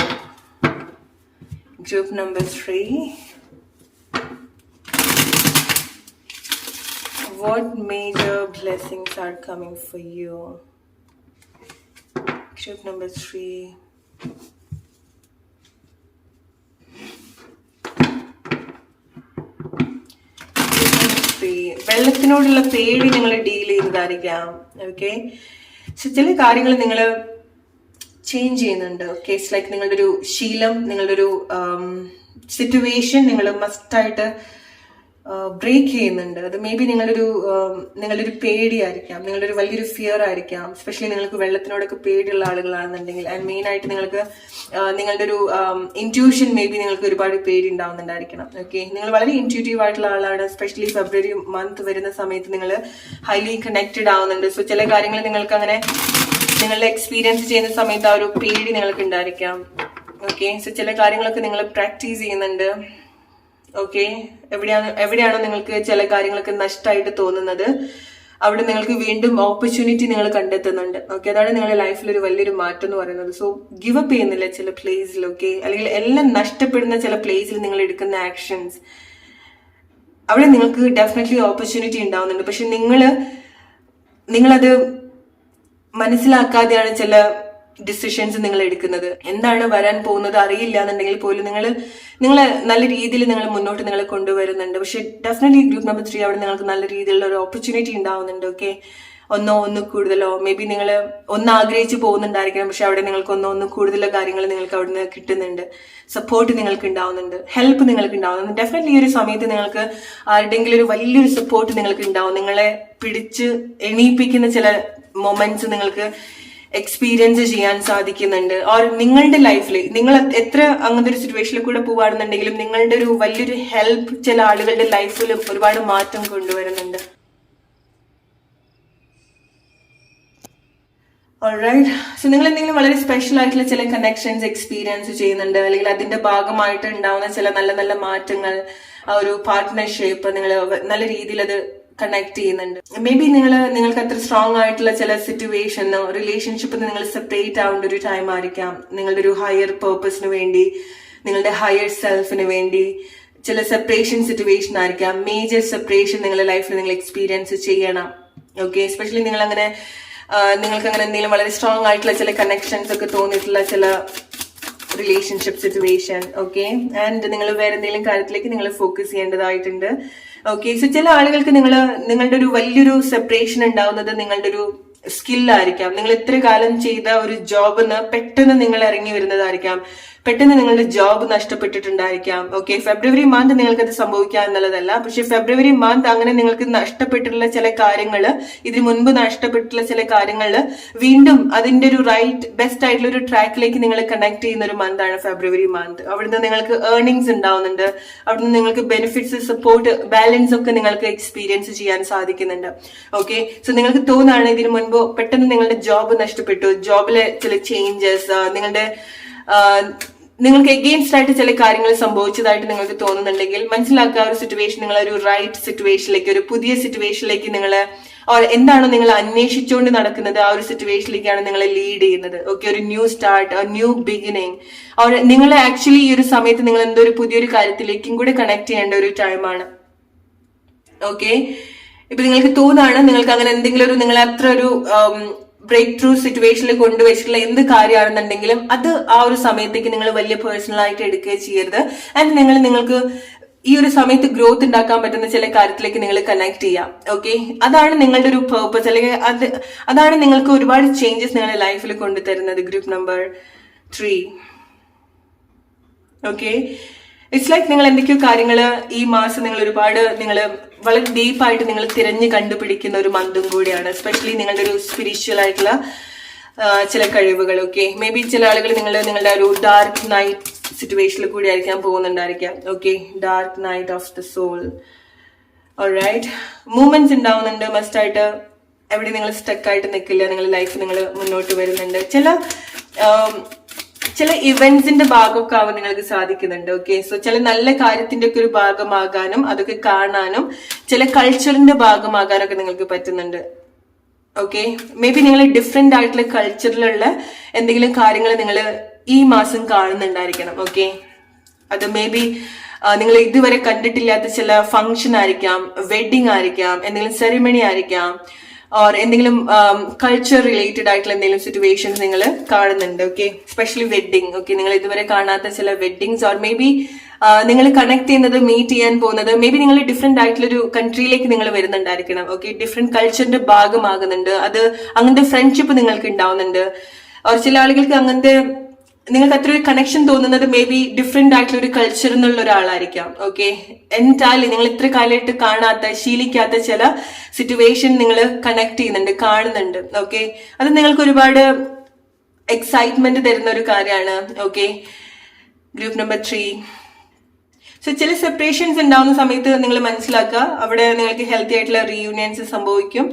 Group number 3, what major blessings are coming for you? Group number 3, വെള്ളത്തിനോടുള്ള പേടി നിങ്ങൾ deal ചെയ്യുന്നതായിരിക്കാം. Okay, so ചില കാര്യങ്ങൾ നിങ്ങൾ change ചെയ്യുന്നുണ്ട്. ഓക്കെ, ഇറ്റ്സ് ലൈക്ക് നിങ്ങളുടെ ഒരു ശീലം, നിങ്ങളുടെ ഒരു സിറ്റുവേഷൻ നിങ്ങൾ മസ്റ്റായിട്ട് ബ്രേക്ക് ചെയ്യുന്നുണ്ട്. അത് മേ ബി നിങ്ങളുടെ ഒരു പേടിയായിരിക്കാം, നിങ്ങളുടെ ഒരു വലിയൊരു ഫിയർ ആയിരിക്കാം. എസ്പെഷ്യലി നിങ്ങൾക്ക് വെള്ളത്തിനോടൊക്കെ പേടിയുള്ള ആളുകളാണെന്നുണ്ടെങ്കിൽ. ആൻഡ് മെയിൻ ആയിട്ട് നിങ്ങൾക്ക് നിങ്ങളുടെ ഒരു ഇൻറ്റ്യൂഷൻ, മേ ബി നിങ്ങൾക്ക് ഒരുപാട് പേടി ഉണ്ടാവുന്നുണ്ടായിരിക്കണം. ഓക്കെ, നിങ്ങൾ വളരെ ഇൻറ്റ്യൂട്ടീവ് ആയിട്ടുള്ള ആളാണ്. എസ്പെഷ്യലി ഫെബ്രുവരി മന്ത് വരുന്ന സമയത്ത് നിങ്ങൾ ഹൈലി കണക്റ്റഡ് ആവുന്നുണ്ട്. സോ ചില കാര്യങ്ങൾ നിങ്ങൾക്ക് അങ്ങനെ നിങ്ങളുടെ എക്സ്പീരിയൻസ് ചെയ്യുന്ന സമയത്ത് ആ ഒരു പേടി നിങ്ങൾക്ക് ഉണ്ടായിരിക്കാം. ഓക്കെ, സോ ചില കാര്യങ്ങളൊക്കെ നിങ്ങൾ പ്രാക്ടീസ് ചെയ്യുന്നുണ്ട്. ഓക്കെ, എവിടെയാണോ നിങ്ങൾക്ക് ചില കാര്യങ്ങളൊക്കെ നഷ്ടമായിട്ട് തോന്നുന്നത് അവിടെ നിങ്ങൾക്ക് വീണ്ടും ഓപ്പർച്യൂണിറ്റി നിങ്ങൾ കണ്ടെത്തുന്നുണ്ട്. ഓക്കെ, അതാണ് നിങ്ങളുടെ ലൈഫിൽ ഒരു വലിയൊരു മാറ്റം എന്ന് പറയുന്നത്. സോ ഗിവ് അപ്പ് ചെയ്യുന്നില്ല ചില പ്ലേസിൽ. ഓക്കെ, അല്ലെങ്കിൽ എല്ലാം നഷ്ടപ്പെടുന്ന ചില പ്ലേസിൽ നിങ്ങൾ എടുക്കുന്ന ആക്ഷൻസ്, അവിടെ നിങ്ങൾക്ക് ഡെഫിനറ്റ്ലി ഓപ്പർച്യൂണിറ്റി ഉണ്ടാവുന്നുണ്ട്. പക്ഷെ നിങ്ങളത് മനസ്സിലാക്കാതെയാണ് ചില ഡിസിഷൻസ് നിങ്ങൾ എടുക്കുന്നത്. എന്താണ് വരാൻ പോകുന്നത് അറിയില്ല എന്നുണ്ടെങ്കിൽ പോലും നിങ്ങൾ നല്ല രീതിയിൽ നിങ്ങൾ മുന്നോട്ട് നിങ്ങൾ കൊണ്ടുവരുന്നുണ്ട്. പക്ഷെ ഡെഫിനറ്റ്ലി ഗ്രൂപ്പ് നമ്പർ 3 അവിടെ നിങ്ങൾക്ക് നല്ല രീതിയിലുള്ള ഒരു ഓപ്പർച്യൂണിറ്റി ഉണ്ടാവുന്നുണ്ട്. ഓക്കെ, ഒന്ന് കൂടുതലോ മേ ബി നിങ്ങൾ ഒന്ന് ആഗ്രഹിച്ചു പോകുന്നുണ്ടായിരിക്കണം. പക്ഷെ അവിടെ നിങ്ങൾക്ക് ഒന്ന് കൂടുതലോ കാര്യങ്ങൾ നിങ്ങൾക്ക് അവിടെ നിന്ന് കിട്ടുന്നുണ്ട്. സപ്പോർട്ട് നിങ്ങൾക്ക് ഉണ്ടാവുന്നുണ്ട്, ഹെൽപ്പ് നിങ്ങൾക്ക് ഉണ്ടാവുന്നുണ്ട്. ഡെഫിനറ്റ്ലി ഈ ഒരു സമയത്ത് നിങ്ങൾക്ക് ആരുടെങ്കിലും ഒരു വലിയൊരു സപ്പോർട്ട് നിങ്ങൾക്ക് ഉണ്ടാവും. നിങ്ങളെ പിടിച്ച് എണീപ്പിക്കുന്ന ചില മൊമെന്റ്സ് നിങ്ങൾക്ക് എക്സ്പീരിയൻസ് ചെയ്യാൻ സാധിക്കുന്നുണ്ട്. ഓർ നിങ്ങളുടെ ലൈഫിൽ നിങ്ങൾ എത്ര അങ്ങനത്തെ ഒരു സിറ്റുവേഷനിൽ കൂടെ പോവാണെന്നുണ്ടെങ്കിലും നിങ്ങളുടെ ഒരു വലിയൊരു ഹെൽപ്പ് ചില ആളുകളുടെ ലൈഫിൽ ഒരുപാട് മാറ്റം കൊണ്ടുവരുന്നുണ്ട്. ഓൾറൈറ്റ്, സോ നിങ്ങൾ എന്തെങ്കിലും വളരെ സ്പെഷ്യൽ ആയിട്ടുള്ള ചില കണക്ഷൻസ് എക്സ്പീരിയൻസ് ചെയ്യുന്നുണ്ട്, അല്ലെങ്കിൽ അതിന്റെ ഭാഗമായിട്ട് ഉണ്ടാവുന്ന ചില നല്ല നല്ല മാറ്റങ്ങൾ, ആ ഒരു പാർട്ട്ണർഷിപ്പ് നിങ്ങൾ നല്ല രീതിയിൽ അത് കണക്ട് ചെയ്യുന്നുണ്ട്. മേ ബി നിങ്ങൾക്ക് അത്ര സ്ട്രോങ് ആയിട്ടുള്ള ചില സിറ്റുവേഷൻ റിലേഷൻഷിപ്പ് നിങ്ങൾ സെപ്പറേറ്റ് ആവേണ്ട ഒരു ടൈം ആയിരിക്കാം. നിങ്ങളുടെ ഒരു ഹയർ പേർപ്പസിന് വേണ്ടി, നിങ്ങളുടെ ഹയർ സെൽഫിന് വേണ്ടി ചില സെപ്പറേഷൻ സിറ്റുവേഷൻ ആയിരിക്കാം. മേജർ സെപ്പറേഷൻ നിങ്ങളുടെ ലൈഫിൽ നിങ്ങൾ എക്സ്പീരിയൻസ് ചെയ്യണം. ഓക്കെ, എസ്പെഷ്യലി നിങ്ങൾ അങ്ങനെ നിങ്ങൾക്ക് അങ്ങനെ എന്തെങ്കിലും വളരെ സ്ട്രോങ് ആയിട്ടുള്ള ചില കണക്ഷൻസ് ഒക്കെ തോന്നിയിട്ടുള്ള ചില റിലേഷൻഷിപ്പ് സിറ്റുവേഷൻ. ഓക്കെ, ആൻഡ് നിങ്ങൾ വേറെ എന്തെങ്കിലും കാര്യത്തിലേക്ക് നിങ്ങൾ ഫോക്കസ് ചെയ്യേണ്ടതായിട്ടുണ്ട്. ഓക്കെ, സോ ചില ആളുകൾക്ക് നിങ്ങളുടെ ഒരു വലിയൊരു സെപ്പറേഷൻ ഉണ്ടാവുന്നത് നിങ്ങളുടെ ഒരു സ്കില്ലായിരിക്കാം. നിങ്ങൾ ഇത്ര കാലം ചെയ്ത ഒരു ജോബിന്ന് പെട്ടെന്ന് നിങ്ങൾ ഇറങ്ങി വരുന്നതായിരിക്കാം. പെട്ടെന്ന് നിങ്ങളുടെ ജോബ് നഷ്ടപ്പെട്ടിട്ടുണ്ടായിരിക്കാം. ഓക്കെ, ഫെബ്രുവരി മന്ത് നിങ്ങൾക്ക് അത് സംഭവിക്കുക എന്നുള്ളതല്ല, പക്ഷെ ഫെബ്രുവരി മന്ത് അങ്ങനെ നിങ്ങൾക്ക് നഷ്ടപ്പെട്ടിട്ടുള്ള ചില കാര്യങ്ങൾ, ഇതിന് മുൻപ് നഷ്ടപ്പെട്ടിട്ടുള്ള ചില കാര്യങ്ങൾ വീണ്ടും അതിന്റെ ഒരു ബെസ്റ്റ് ആയിട്ടുള്ള ഒരു ട്രാക്കിലേക്ക് നിങ്ങൾ കണക്ട് ചെയ്യുന്ന ഒരു മന്ത് ആണ് ഫെബ്രുവരി മന്ത്. അവിടുന്ന് നിങ്ങൾക്ക് ഏർണിങ്സ് ഉണ്ടാവുന്നുണ്ട്, അവിടുന്ന് നിങ്ങൾക്ക് ബെനിഫിറ്റ്സ്, സപ്പോർട്ട്, ബാലൻസ് ഒക്കെ നിങ്ങൾക്ക് എക്സ്പീരിയൻസ് ചെയ്യാൻ സാധിക്കുന്നുണ്ട്. ഓക്കെ, സോ നിങ്ങൾക്ക് തോന്നുകയാണ് ഇതിന് മുൻപ് പെട്ടെന്ന് നിങ്ങളുടെ ജോബ് നഷ്ടപ്പെട്ടു, ജോബിലെ ചില ചേഞ്ചസ്, നിങ്ങൾക്ക് എഗെയിൻസ്റ്റ് ആയിട്ട് ചില കാര്യങ്ങൾ സംഭവിച്ചതായിട്ട് നിങ്ങൾക്ക് തോന്നുന്നുണ്ടെങ്കിൽ മനസ്സിലാക്കുക, ഒരു സിറ്റുവേഷൻ നിങ്ങൾ ഒരു റൈറ്റ് സിറ്റുവേഷനിലേക്ക്, ഒരു പുതിയ സിറ്റുവേഷനിലേക്ക് എന്താണോ നിങ്ങൾ അന്വേഷിച്ചുകൊണ്ട് നടക്കുന്നത്, ആ ഒരു സിറ്റുവേഷനിലേക്കാണ് നിങ്ങളെ ലീഡ് ചെയ്യുന്നത്. ഓക്കെ, ഒരു ന്യൂ സ്റ്റാർട്ട്, ന്യൂ ബിഗിനിങ്, നിങ്ങളെ ആക്ച്വലി ഈ ഒരു സമയത്ത് നിങ്ങൾ എന്തോ ഒരു പുതിയൊരു കാര്യത്തിലേക്കും കൂടെ കണക്ട് ചെയ്യേണ്ട ഒരു ടൈമാണ്. ഓക്കെ, ഇപ്പൊ നിങ്ങൾക്ക് തോന്നാണ് നിങ്ങൾക്ക് അങ്ങനെ എന്തെങ്കിലും നിങ്ങളെ അത്ര ഒരു ബ്രേക്ക് ത്രൂ സിറ്റുവേഷനിൽ കൊണ്ടുവച്ചിട്ടുള്ള എന്ത് കാര്യമാണെന്നുണ്ടെങ്കിലും അത് ആ ഒരു സമയത്തേക്ക് നിങ്ങൾ വലിയ പേഴ്സണൽ ആയിട്ട് എടുക്കുകയോ ചെയ്യരുത്. ആൻഡ് നിങ്ങൾക്ക് ഈ ഒരു സമയത്ത് ഗ്രോത്ത് ഉണ്ടാക്കാൻ പറ്റുന്ന ചില കാര്യത്തിലേക്ക് നിങ്ങൾ കണക്ട് ചെയ്യാം. ഓക്കെ, അതാണ് നിങ്ങളുടെ ഒരു പേർപ്പസ്, അല്ലെങ്കിൽ അതാണ് നിങ്ങൾക്ക് ഒരുപാട് ചേഞ്ചസ് നിങ്ങളുടെ ലൈഫിൽ കൊണ്ടുതരുന്നത്. Group number 3. Okay, it's like നിങ്ങൾ എന്തൊക്കെയോ കാര്യങ്ങൾ ഈ മാസം നിങ്ങൾ വളരെ ഡീപ്പായിട്ട് നിങ്ങൾ തിരഞ്ഞു കണ്ടുപിടിക്കുന്ന ഒരു മന്തും കൂടിയാണ്. എസ്പെഷ്യലി നിങ്ങളുടെ ഒരു സ്പിരിച്വൽ ആയിട്ടുള്ള ചില കഴിവുകൾ. ഓക്കെ, മേ ബി ചില ആളുകൾ നിങ്ങളുടെ ഒരു ഡാർക്ക് നൈറ്റ് സിറ്റുവേഷനിൽ കൂടി ആയിരിക്കാൻ പോകുന്നുണ്ടായിരിക്കാം. Okay, dark night of the soul. Alright, movements ഉണ്ടാവുന്നുണ്ട്. മസ്റ്റായിട്ട് എവിടെ നിങ്ങൾ സ്റ്റക്കായിട്ട് നിൽക്കില്ല, നിങ്ങളുടെ ലൈഫ് നിങ്ങൾ മുന്നോട്ട് വരുന്നുണ്ട്. ചില ഇവന്റ്സിന്റെ ഭാഗമൊക്കെ ആവാൻ നിങ്ങൾക്ക് സാധിക്കുന്നുണ്ട്. ഓക്കെ, സോ ചില നല്ല കാര്യത്തിന്റെ ഒക്കെ ഒരു ഭാഗമാകാനും അതൊക്കെ കാണാനും ചില കൾച്ചറിന്റെ ഭാഗമാകാനൊക്കെ നിങ്ങൾക്ക് പറ്റുന്നുണ്ട്. ഓക്കെ, മേ ബി നിങ്ങൾ ഡിഫറെന്റ് ആയിട്ടുള്ള കൾച്ചറിലുള്ള എന്തെങ്കിലും കാര്യങ്ങൾ നിങ്ങൾ ഈ മാസം കാണുന്നുണ്ടായിരിക്കണം. ഓക്കെ, അത് മേ ബി നിങ്ങൾ ഇതുവരെ കണ്ടിട്ടില്ലാത്ത ചില ഫംഗ്ഷൻ ആയിരിക്കാം, വെഡിങ് ആയിരിക്കാം, എന്തെങ്കിലും സെറിമണി ആയിരിക്കാം, ഓർ എന്തെങ്കിലും കൾച്ചർ റിലേറ്റഡ് ആയിട്ടുള്ള എന്തെങ്കിലും സിറ്റുവേഷൻസ് നിങ്ങൾ കാണുന്നുണ്ട്. Okay, specially wedding. ഓക്കെ, നിങ്ങൾ ഇതുവരെ കാണാത്ത ചില വെഡിങ്സ്, ഓർ മേ ബി നിങ്ങൾ കണക്ട് ചെയ്യുന്നത്, മീറ്റ് ചെയ്യാൻ പോകുന്നത്, മേ ബി നിങ്ങൾ ഡിഫറെന്റ് ആയിട്ടുള്ള ഒരു കൺട്രിയിലേക്ക് നിങ്ങൾ വരുന്നുണ്ടായിരിക്കണം. Okay, different കൾച്ചറിന്റെ ഭാഗമാകുന്നുണ്ട്. അങ്ങനത്തെ ഫ്രണ്ട്ഷിപ്പ് നിങ്ങൾക്ക് ഉണ്ടാവുന്നുണ്ട്. ഓർ ചില ആളുകൾക്ക് നിങ്ങൾക്ക് അത്ര ഒരു കണക്ഷൻ തോന്നുന്നത് മേ ബി ഡിഫറെന്റ് ആയിട്ടുള്ള ഒരു കൾച്ചർ എന്നുള്ള ഒരാളായിരിക്കാം. ഓക്കെ, എന്തായാലും നിങ്ങൾ ഇത്ര കാലമായിട്ട് കാണാത്ത, ശീലിക്കാത്ത ചില സിറ്റുവേഷൻ നിങ്ങൾ കണക്ട് ചെയ്യുന്നുണ്ട്, കാണുന്നുണ്ട്. ഓക്കെ, അത് നിങ്ങൾക്ക് ഒരുപാട് എക്സൈറ്റ്മെന്റ് തരുന്ന ഒരു കാര്യമാണ്. Okay, group number 3. സോ ചില സെപ്പറേഷൻസ് ഉണ്ടാവുന്ന സമയത്ത് നിങ്ങൾ മനസ്സിലാക്കുക, അവിടെ നിങ്ങൾക്ക് ഹെൽത്തി ആയിട്ടുള്ള റീയൂണിയൻസ് സംഭവിക്കും.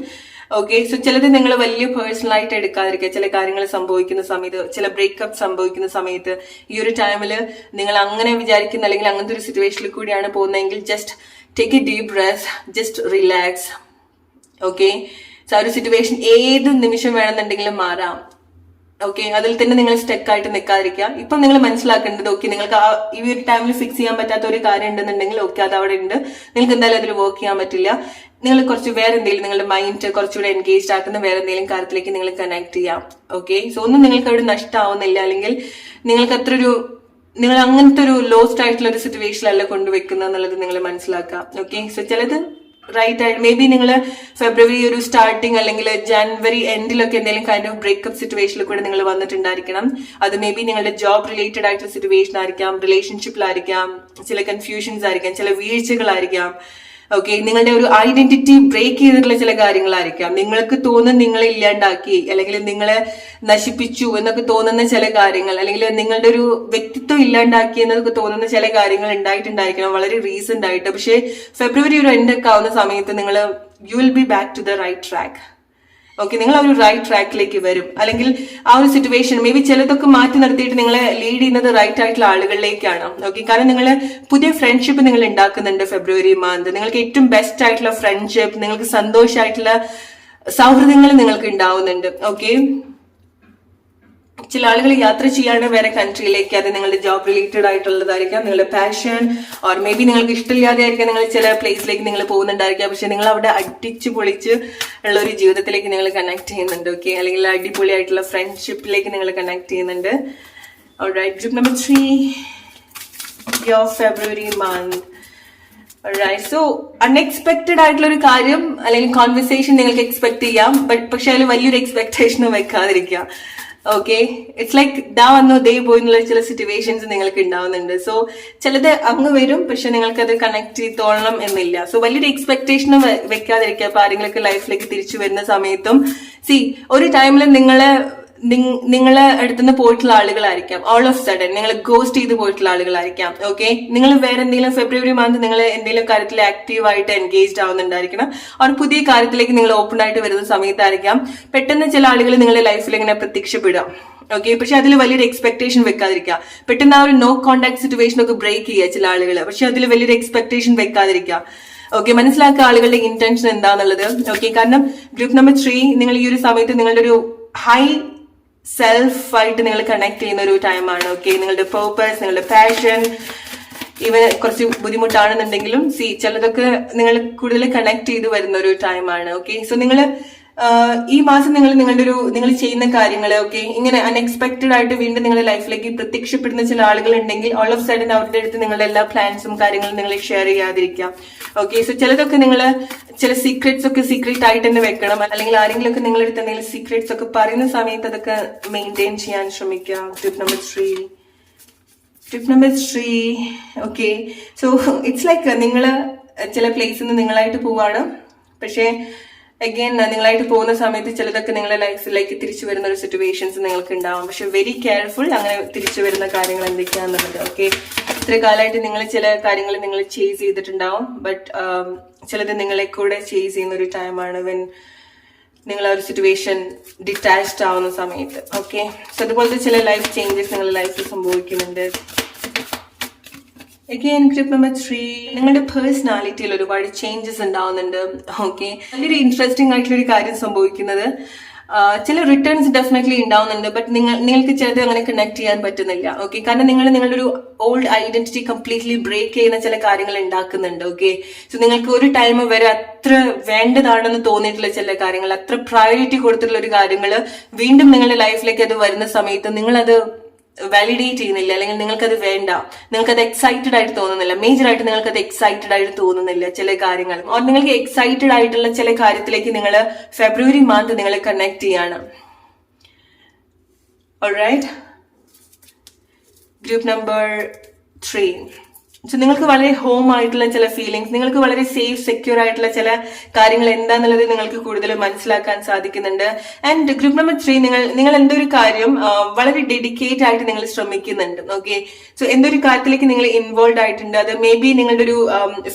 ഓക്കെ, സോ ചിലത് നിങ്ങൾ വലിയ പേഴ്സണൽ ആയിട്ട് എടുക്കാതിരിക്കുക. ചില കാര്യങ്ങൾ സംഭവിക്കുന്ന സമയത്ത്, ചില ബ്രേക്കപ്പ് സംഭവിക്കുന്ന സമയത്ത്, ഈ ഒരു ടൈമിൽ നിങ്ങൾ അങ്ങനെ വിചാരിക്കുന്ന അല്ലെങ്കിൽ അങ്ങനത്തെ ഒരു സിറ്റുവേഷനിൽ കൂടിയാണ് പോകുന്നതെങ്കിൽ just take a deep breath, just relax. Okay, so ആ ഒരു സിറ്റുവേഷൻ ഏത് നിമിഷം വേണമെന്നുണ്ടെങ്കിലും മാറാം. ഓക്കെ, അതിൽ തന്നെ നിങ്ങൾ സ്റ്റക്കായിട്ട് നിൽക്കാതിരിക്കുക. ഇപ്പം നിങ്ങൾ മനസ്സിലാക്കേണ്ടത്, ഓക്കെ, നിങ്ങൾക്ക് ഈ ഒരു ടൈമിൽ ഫിക്സ് ചെയ്യാൻ പറ്റാത്ത ഒരു കാര്യം ഉണ്ടെന്നുണ്ടെങ്കിൽ ഓക്കെ, അത് അവിടെ ഉണ്ട്, നിങ്ങൾക്ക് എന്തായാലും അതിൽ വർക്ക് ചെയ്യാൻ പറ്റില്ല. നിങ്ങൾ കുറച്ച് വേറെ എന്തെങ്കിലും നിങ്ങളുടെ മൈൻഡ് കുറച്ചുകൂടെ എൻഗേജ്ഡ് ആക്കുന്ന വേറെ എന്തെങ്കിലും കാര്യത്തിലേക്ക് നിങ്ങൾ കണക്ട് ചെയ്യാം. ഓക്കെ, സോ ഒന്നും നിങ്ങൾക്ക് അവിടെ നഷ്ടമാവുന്നില്ല, അല്ലെങ്കിൽ നിങ്ങൾ അങ്ങനത്തെ ഒരു ലോസ്റ്റ് ആയിട്ടുള്ള ഒരു സിറ്റുവേഷനിലല്ല കൊണ്ടുവെക്കുന്നത് എന്നുള്ളത് നിങ്ങൾ മനസ്സിലാക്കാം. ഓക്കെ, സോ ചിലത് റൈറ്റ് ആയിട്ട് മേ ബി നിങ്ങൾ ഫെബ്രുവരി ഒരു സ്റ്റാർട്ടിങ് അല്ലെങ്കിൽ ജനുവരി എൻഡിലൊക്കെ എന്തെങ്കിലും കൈൻഡ് ഓഫ് ബ്രേക്കപ്പ് സിറ്റുവേഷനിൽ കൂടെ നിങ്ങൾ വന്നിട്ടുണ്ടായിരിക്കണം. അത് മേ ബി നിങ്ങളുടെ ജോബ് റിലേറ്റഡ് ആയിട്ടുള്ള സിറ്റുവേഷൻ ആയിരിക്കാം, റിലേഷൻഷിപ്പിലായിരിക്കാം, ചില കൺഫ്യൂഷൻസ് ആയിരിക്കാം, ചില വീഴ്ചകളായിരിക്കാം. ഓക്കെ, നിങ്ങളുടെ ഒരു ഐഡന്റിറ്റി ബ്രേക്ക് ചെയ്തിട്ടുള്ള ചില കാര്യങ്ങളായിരിക്കാം. നിങ്ങൾക്ക് തോന്നുന്ന നിങ്ങളെ ഇല്ലാണ്ടാക്കി അല്ലെങ്കിൽ നിങ്ങളെ നശിപ്പിച്ചു എന്നൊക്കെ തോന്നുന്ന ചില കാര്യങ്ങൾ, അല്ലെങ്കിൽ നിങ്ങളുടെ ഒരു വ്യക്തിത്വം ഇല്ലാണ്ടാക്കി എന്നൊക്കെ തോന്നുന്ന ചില കാര്യങ്ങൾ ഉണ്ടായിട്ടുണ്ടായിരിക്കണം വളരെ റീസെന്റ് ആയിട്ട്. പക്ഷേ ഫെബ്രുവരി ഒരു എൻഡ് ഒക്കെ ആവുന്ന സമയത്ത് you will be back to the right track. Okay, നിങ്ങൾ ആ ഒരു റൈറ്റ് ട്രാക്കിലേക്ക് വരും. അല്ലെങ്കിൽ ആ ഒരു സിറ്റുവേഷൻ മേ ബി ചിലതൊക്കെ മാറ്റി നിർത്തിയിട്ട് നിങ്ങളെ ലീഡ് ചെയ്യുന്നത് റൈറ്റ് ആയിട്ടുള്ള ആളുകളിലേക്കാണ്. ഓക്കെ, കാരണം നിങ്ങൾ പുതിയ ഫ്രണ്ട്ഷിപ്പ് നിങ്ങൾ ഉണ്ടാക്കുന്നുണ്ട് ഫെബ്രുവരി മന്ത്. നിങ്ങൾക്ക് ഏറ്റവും ബെസ്റ്റ് ആയിട്ടുള്ള ഫ്രണ്ട്ഷിപ്പ്, നിങ്ങൾക്ക് സന്തോഷമായിട്ടുള്ള സൗഹൃദങ്ങൾ നിങ്ങൾക്ക് ഉണ്ടാവുന്നുണ്ട്. ഓക്കെ, ചില ആളുകൾ യാത്ര ചെയ്യാണ് വേറെ കൺട്രിയിലേക്ക്. അത് നിങ്ങളുടെ ജോബ് റിലേറ്റഡ് ആയിട്ടുള്ളതായിരിക്കാം, നിങ്ങളുടെ പാഷൻ, ഓർ മേ ബി നിങ്ങൾക്ക് ഇഷ്ടമില്ലാതെ ആയിരിക്കാം നിങ്ങൾ ചില പ്ലേസിലേക്ക് നിങ്ങൾ പോകുന്നുണ്ടായിരിക്കാം. പക്ഷെ നിങ്ങൾ അവിടെ അടിച്ചു പൊളിച്ച് ഉള്ള ഒരു ജീവിതത്തിലേക്ക് നിങ്ങൾ കണക്ട് ചെയ്യുന്നുണ്ട്. ഓക്കെ, അല്ലെങ്കിൽ അടിപൊളിയായിട്ടുള്ള ഫ്രണ്ട്ഷിപ്പിലേക്ക് നിങ്ങൾ കണക്ട് ചെയ്യുന്നുണ്ട്. Alright, group number 3, your February month. Alright, so unexpected ആയിട്ടുള്ള ഒരു കാര്യം അല്ലെങ്കിൽ കോൺവെർസേഷൻ നിങ്ങൾക്ക് എക്സ്പെക്ട് ചെയ്യാം, പക്ഷെ അതിൽ വലിയൊരു എക്സ്പെക്ടേഷൻ വെക്കാതിരിക്കുക. ഓക്കെ, ഇറ്റ്സ് ലൈക്ക് ദാ വന്നോ ദേ പോയിന്നുള്ള ചില സിറ്റുവേഷൻസ് നിങ്ങൾക്ക് ഉണ്ടാവുന്നുണ്ട്. സോ ചിലത് അങ്ങ് വരും, പക്ഷെ നിങ്ങൾക്ക് അത് കണക്ട് ചെയ്തോളണം എന്നില്ല. സോ വലിയൊരു എക്സ്പെക്ടേഷൻ വെക്കാതിരിക്കുക. അപ്പൊ ആരെങ്കിലൊക്കെ ലൈഫിലേക്ക് തിരിച്ചു വരുന്ന സമയത്തും ഒരു ടൈമിൽ നിങ്ങളെ അടുത്തുനിന്ന് പോയിട്ടുള്ള ആളുകളായിരിക്കാം, ഓൾ ഓഫ് സഡൻ നിങ്ങൾ ഗോസ്റ്റ് ചെയ്ത് പോയിട്ടുള്ള ആളുകളായിരിക്കാം. ഓക്കെ, നിങ്ങൾ വേറെ എന്തെങ്കിലും ഫെബ്രുവരി മന്ത് നിങ്ങൾ എന്തെങ്കിലും കാര്യത്തിൽ ആക്റ്റീവായിട്ട് എൻഗേജ്ഡ് ആവുന്നുണ്ടായിരിക്കണം. അവർ പുതിയ കാര്യത്തിലേക്ക് നിങ്ങൾ ഓപ്പൺ ആയിട്ട് വരുന്ന സമയത്തായിരിക്കാം പെട്ടെന്ന് ചില ആളുകൾ നിങ്ങളുടെ ലൈഫിൽ ഇങ്ങനെ പ്രത്യക്ഷപ്പെടാം. ഓക്കെ, പക്ഷെ അതിൽ വലിയൊരു എക്സ്പെക്ടേഷൻ വെക്കാതിരിക്കുക. പെട്ടെന്ന് ആ ഒരു നോ കോണ്ടാക്ട് സിറ്റുവേഷൻ ഒക്കെ ബ്രേക്ക് ചെയ്യുക ചില ആളുകൾ, പക്ഷെ അതിൽ വലിയൊരു എക്സ്പെക്ടേഷൻ വെക്കാതിരിക്കുക. ഓക്കെ, മനസ്സിലാക്കുക ആളുകളുടെ ഇന്റൻഷൻ എന്താന്നുള്ളത്. ഓക്കെ, കാരണം ഗ്രൂപ്പ് നമ്പർ 3 നിങ്ങൾ ഈ ഒരു സമയത്ത് നിങ്ങളുടെ ഒരു ഹൈ സെൽഫായിട്ട് നിങ്ങൾ കണക്ട് ചെയ്യുന്ന ഒരു ടൈമാണ്. ഓക്കെ, നിങ്ങളുടെ പേർപ്പസ്, നിങ്ങളുടെ പാഷൻ ഇവ കുറച്ച് ബുദ്ധിമുട്ടാണെന്നുണ്ടെങ്കിലും ചിലതൊക്കെ നിങ്ങൾ കൂടുതൽ കണക്ട് ചെയ്ത് വരുന്ന ഒരു ടൈമാണ്. ഓക്കെ, സോ നിങ്ങൾ ഈ മാസം നിങ്ങൾ ചെയ്യുന്ന കാര്യങ്ങൾ ഓക്കെ ഇങ്ങനെ അൺഎക്സ്പെക്ടഡ് ആയിട്ട് വീണ്ടും നിങ്ങളുടെ ലൈഫിലേക്ക് പ്രത്യക്ഷപ്പെടുന്ന ചില ആളുകൾ ഉണ്ടെങ്കിൽ ഓൾ ഓഫ് സഡൻ അവരുടെ അടുത്ത് നിങ്ങളുടെ എല്ലാ പ്ലാൻസും കാര്യങ്ങളും നിങ്ങൾ ഷെയർ ചെയ്യാതിരിക്കാം. ഓക്കെ, സോ ചിലതൊക്കെ നിങ്ങൾ ചില സീക്രറ്റ്സ് ഒക്കെ സീക്രറ്റ് ആയിട്ട് തന്നെ വെക്കണം, അല്ലെങ്കിൽ ആരെങ്കിലും ഒക്കെ നിങ്ങളുടെ അടുത്ത് എന്തെങ്കിലും സീക്രറ്റ്സ് ഒക്കെ പറയുന്ന സമയത്ത് അതൊക്കെ മെയിൻറ്റെയിൻ ചെയ്യാൻ ശ്രമിക്കാം. Tip number 3 okay, so it's like നിങ്ങൾ ചില പ്ലേസിൽ നിന്ന് നിങ്ങളായിട്ട് പോവാണ്, പക്ഷേ അഗൈൻ നിങ്ങളായിട്ട് പോകുന്ന സമയത്ത് ചിലതൊക്കെ നിങ്ങളുടെ ലൈഫിലേക്ക് തിരിച്ചു വരുന്ന ഒരു സിറ്റുവേഷൻസ് നിങ്ങൾക്ക് ഉണ്ടാവും. പക്ഷെ വെരി കെയർഫുൾ അങ്ങനെ തിരിച്ചു വരുന്ന കാര്യങ്ങൾ എന്തൊക്കെയാണെന്നുള്ളത്. ഓക്കെ, ഇത്ര കാലമായിട്ട് നിങ്ങൾ ചില കാര്യങ്ങൾ നിങ്ങൾ ചേസ് ചെയ്തിട്ടുണ്ടാവും, ബട്ട് ചിലത് നിങ്ങളെ കൂടെ ചേസ് ചെയ്യുന്ന ഒരു ടൈമാണ് വെൻ നിങ്ങൾ ആ ഒരു സിറ്റുവേഷൻ ഡിറ്റാച്ച്ഡ് ആവുന്ന സമയത്ത്. ഓക്കെ, സോ അതുപോലത്തെ ചില ലൈഫ് ചേഞ്ചസ് നിങ്ങളുടെ ലൈഫിൽ സംഭവിക്കുന്നുണ്ട്. അഗൈൻ ഗ്രൂപ്പ് നമ്പർ 3 നിങ്ങളുടെ പേഴ്സണാലിറ്റിയിൽ ഒരുപാട് ചേഞ്ചസ് ഉണ്ടാവുന്നുണ്ട്. ഓക്കെ, നല്ലൊരു ഇൻട്രസ്റ്റിംഗ് ആയിട്ടുള്ള ഒരു കാര്യം സംഭവിക്കുന്നത് ചില റിട്ടേൺസ് ഡെഫിനറ്റ്ലി ഉണ്ടാവുന്നുണ്ട്, ബട്ട് നിങ്ങൾക്ക് ചിലത് അങ്ങനെ കണക്ട് ചെയ്യാൻ പറ്റുന്നില്ല. ഓക്കെ, കാരണം നിങ്ങൾ നിങ്ങളുടെ ഒരു ഓൾഡ് ഐഡന്റിറ്റി കംപ്ലീറ്റ്ലി ബ്രേക്ക് ചെയ്യുന്ന ചില കാര്യങ്ങൾ ഉണ്ടാക്കുന്നുണ്ട്. ഓക്കെ, സോ നിങ്ങൾക്ക് ഒരു ടൈം വരെ അത്ര വേണ്ടതാണെന്ന് തോന്നിയിട്ടുള്ള ചില കാര്യങ്ങൾ, അത്ര പ്രയോറിറ്റി കൊടുത്തിട്ടുള്ള ഒരു കാര്യങ്ങൾ വീണ്ടും നിങ്ങളുടെ ലൈഫിലേക്ക് അത് വരുന്ന സമയത്ത് നിങ്ങളത് വാലിഡേറ്റ് ചെയ്യുന്നില്ല, അല്ലെങ്കിൽ നിങ്ങൾക്കത് വേണ്ട, നിങ്ങൾക്കത് എക്സൈറ്റഡ് ആയിട്ട് തോന്നുന്നില്ല, മേജർ ആയിട്ട് നിങ്ങൾക്കത് എക്സൈറ്റഡ് ആയിട്ട് തോന്നുന്നില്ല ചില കാര്യങ്ങൾ, ഓർ നിങ്ങൾക്ക് എക്സൈറ്റഡ് ആയിട്ടുള്ള ചില കാര്യത്തിലേക്ക് നിങ്ങൾ ഫെബ്രുവരി മന്ത് നിങ്ങൾ കണക്ട് ചെയ്യാണ്. ഓൾറൈറ്റ്, ഗ്രൂപ്പ് നമ്പർ 3 സോ നിങ്ങൾക്ക് വളരെ ഹോം ആയിട്ടുള്ള ചില ഫീലിംഗ്സ്, നിങ്ങൾക്ക് വളരെ സേഫ് സെക്യൂർ ആയിട്ടുള്ള ചില കാര്യങ്ങൾ എന്താന്നുള്ളത് നിങ്ങൾക്ക് കൂടുതൽ മനസ്സിലാക്കാൻ സാധിക്കുന്നുണ്ട്. ആൻഡ് ഗ്രൂപ്പ് നമ്പർ 3 നിങ്ങൾ എന്തൊരു കാര്യം വളരെ ഡെഡിക്കേറ്റ് ആയിട്ട് നിങ്ങൾ ശ്രമിക്കുന്നുണ്ട്. ഓക്കെ, സോ എന്തൊരു കാര്യത്തിലേക്ക് നിങ്ങൾ ഇൻവോൾവ് ആയിട്ടുണ്ട്, അത് മേ ബി നിങ്ങളുടെ ഒരു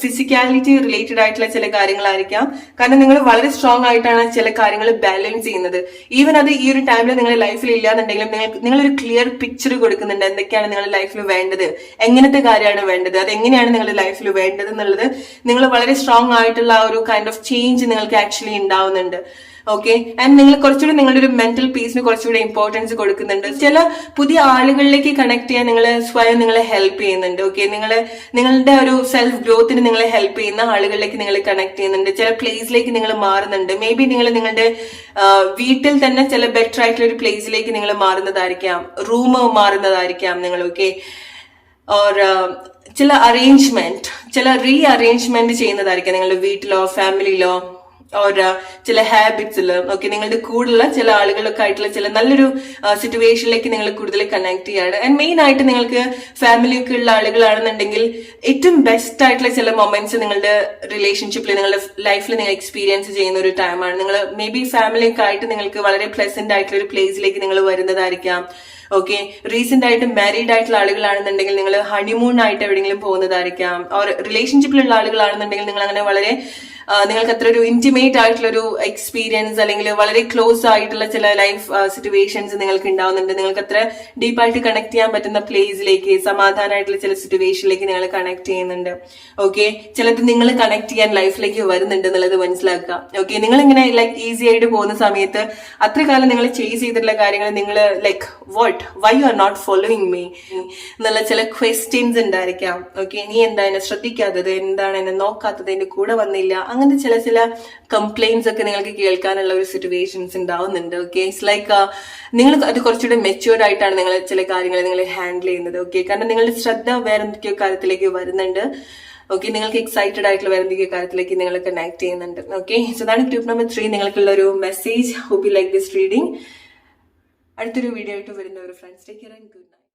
ഫിസിക്കാലിറ്റി റിലേറ്റഡ് ആയിട്ടുള്ള ചില കാര്യങ്ങളായിരിക്കാം. കാരണം നിങ്ങൾ വളരെ സ്ട്രോങ് ആയിട്ടാണ് ചില കാര്യങ്ങൾ ബാലൻസ് ചെയ്യുന്നത്. ഈവൻ അത് ഈ ഒരു ടൈമിൽ നിങ്ങളുടെ ലൈഫിൽ ഇല്ലാന്നുണ്ടെങ്കിലും നിങ്ങളൊരു ക്ലിയർ പിക്ചർ കൊടുക്കുന്നുണ്ട് എന്തൊക്കെയാണ് നിങ്ങളുടെ ലൈഫിൽ വേണ്ടത്, എങ്ങനത്തെ കാര്യമാണ് വേണ്ടത്, അതെങ്ങനെയാണ് നിങ്ങളുടെ ലൈഫിൽ വേണ്ടത് എന്നുള്ളത് നിങ്ങൾ വളരെ സ്ട്രോങ് ആയിട്ടുള്ള ഒരു കൈൻഡ് ഓഫ് ചേഞ്ച് നിങ്ങൾക്ക് ആക്ച്വലി ഉണ്ടാവുന്നുണ്ട്. ഓക്കെ, ആൻഡ് നിങ്ങൾ കുറച്ചുകൂടി നിങ്ങളുടെ ഒരു മെന്റൽ പീസിന് കുറച്ചുകൂടി ഇമ്പോർട്ടൻസ് കൊടുക്കുന്നുണ്ട്. ചില പുതിയ ആളുകളിലേക്ക് കണക്ട് ചെയ്യാൻ നിങ്ങൾ സ്വയം നിങ്ങളെ ഹെൽപ്പ് ചെയ്യുന്നുണ്ട്. ഓക്കെ, നിങ്ങളുടെ ഒരു സെൽഫ് ഗ്രോത്തിന് നിങ്ങളെ ഹെൽപ്പ് ചെയ്യുന്ന ആളുകളിലേക്ക് നിങ്ങൾ കണക്ട് ചെയ്യുന്നുണ്ട്. ചില പ്ലേസിലേക്ക് നിങ്ങൾ മാറുന്നുണ്ട്. മേ ബി നിങ്ങൾ നിങ്ങളുടെ വീട്ടിൽ തന്നെ ചില ബെറ്റർ ആയിട്ടുള്ള ഒരു പ്ലേസിലേക്ക് നിങ്ങൾ മാറുന്നതായിരിക്കാം, റൂം മാറുന്നതായിരിക്കാം നിങ്ങൾ. ഓക്കെ, ഓർ ചില അറേഞ്ച്മെന്റ്, ചില റീ അറേഞ്ച്മെന്റ് ചെയ്യുന്നതായിരിക്കാം നിങ്ങളുടെ വീട്ടിലോ ഫാമിലിയിലോ, ഓർ ചില ഹാബിറ്റ്സില്. ഓക്കെ, നിങ്ങളുടെ കൂടുതലുള്ള ചില ആളുകളൊക്കെ ആയിട്ടുള്ള ചില നല്ലൊരു സിറ്റുവേഷനിലേക്ക് നിങ്ങൾ കൂടുതൽ കണക്ട് ചെയ്യാണ്. ആൻഡ് മെയിൻ ആയിട്ട് നിങ്ങൾക്ക് ഫാമിലി ഒക്കെ ഉള്ള ആളുകളാണെന്നുണ്ടെങ്കിൽ ഏറ്റവും ബെസ്റ്റ് ആയിട്ടുള്ള ചില മൊമെന്റ്സ് നിങ്ങളുടെ റിലേഷൻഷിപ്പിൽ നിങ്ങളുടെ ലൈഫിൽ നിങ്ങൾ എക്സ്പീരിയൻസ് ചെയ്യുന്ന ഒരു ടൈമാണ്. നിങ്ങൾ മേ ബി ഫാമിലി ഒക്കെ ആയിട്ട് നിങ്ങൾക്ക് വളരെ പ്ലസന്റ് ആയിട്ടുള്ള ഒരു പ്ലേസിലേക്ക് നിങ്ങൾ വരുന്നതായിരിക്കാം. ഓക്കെ, റീസെന്റ് ആയിട്ട് മാരീഡ് ആയിട്ടുള്ള ആളുകളാണെന്നുണ്ടെങ്കിൽ നിങ്ങൾ ഹണിമൂൺ ആയിട്ട് എവിടെയെങ്കിലും പോകുന്നതായിരിക്കാം. ഓർ റിലേഷൻഷിപ്പിലുള്ള ആളുകളാണെന്നുണ്ടെങ്കിൽ നിങ്ങൾ അങ്ങനെ വളരെ നിങ്ങൾക്ക് അത്ര ഒരു ഇന്റിമേറ്റ് ആയിട്ടുള്ള ഒരു എക്സ്പീരിയൻസ് അല്ലെങ്കിൽ വളരെ ക്ലോസ് ആയിട്ടുള്ള ചില ലൈഫ് സിറ്റുവേഷൻസ് നിങ്ങൾക്ക് ഉണ്ടാവുന്നുണ്ട്. നിങ്ങൾക്ക് അത്ര ഡീപ്പായിട്ട് കണക്ട് ചെയ്യാൻ പറ്റുന്ന പ്ലേസിലേക്ക്, സമാധാനമായിട്ടുള്ള ചില സിറ്റുവേഷനിലേക്ക് നിങ്ങൾ കണക്ട് ചെയ്യുന്നുണ്ട്. ഓക്കെ, ചിലത് നിങ്ങൾ കണക്ട് ചെയ്യാൻ ലൈഫിലേക്ക് വരുന്നുണ്ട് എന്നുള്ളത് മനസ്സിലാക്കുക. ഓക്കെ, നിങ്ങൾ ഇങ്ങനെ ലൈക്ക് ഈസി ആയിട്ട് പോകുന്ന സമയത്ത് അത്ര കാലം നിങ്ങൾ ചേസ് ചെയ്തിട്ടുള്ള കാര്യങ്ങൾ നിങ്ങൾ like why you are not following me എന്നുള്ള ചില ക്വസ്റ്റ്യൻസ് ഉണ്ടായിരിക്കാം. ഓക്കെ, നീ എന്താ എന്നെ ശ്രദ്ധിക്കാത്തത്, എന്താണ് എന്നെ നോക്കാത്തത്, എന്റെ കൂടെ വന്നില്ല, അങ്ങനത്തെ ചില കംപ്ലൈന്റ്സ് ഒക്കെ നിങ്ങൾക്ക് കേൾക്കാനുള്ള ഒരു സിറ്റുവേഷൻസ് ഉണ്ടാവുന്നുണ്ട്. ഓക്കെ, ഇറ്റ്സ് ലൈക്ക് നിങ്ങൾ അത് കുറച്ചുകൂടെ മെച്യൂർഡ് ആയിട്ടാണ് നിങ്ങൾ ചില കാര്യങ്ങൾ നിങ്ങൾ ഹാൻഡിൽ ചെയ്യുന്നത്. ഓക്കെ, കാരണം നിങ്ങളുടെ ശ്രദ്ധ വേറെ എന്തൊക്കെയോ കാര്യത്തിലേക്ക് വരുന്നുണ്ട്. ഓക്കെ, നിങ്ങൾക്ക് എക്സൈറ്റഡ് ആയിട്ടുള്ള വേറെ എന്തൊക്കെയോ കാര്യത്തിലേക്ക് നിങ്ങൾ കണക്ട് ചെയ്യുന്നുണ്ട്. ഓക്കെ, സോ അതാണ് ടിപ്പ് നമ്പർ 3 നിങ്ങൾക്കുള്ള ഒരു message. Hope you like this reading. അടുത്തൊരു വീഡിയോ ആയിട്ട് വരുന്നവർ friends, take care and good night.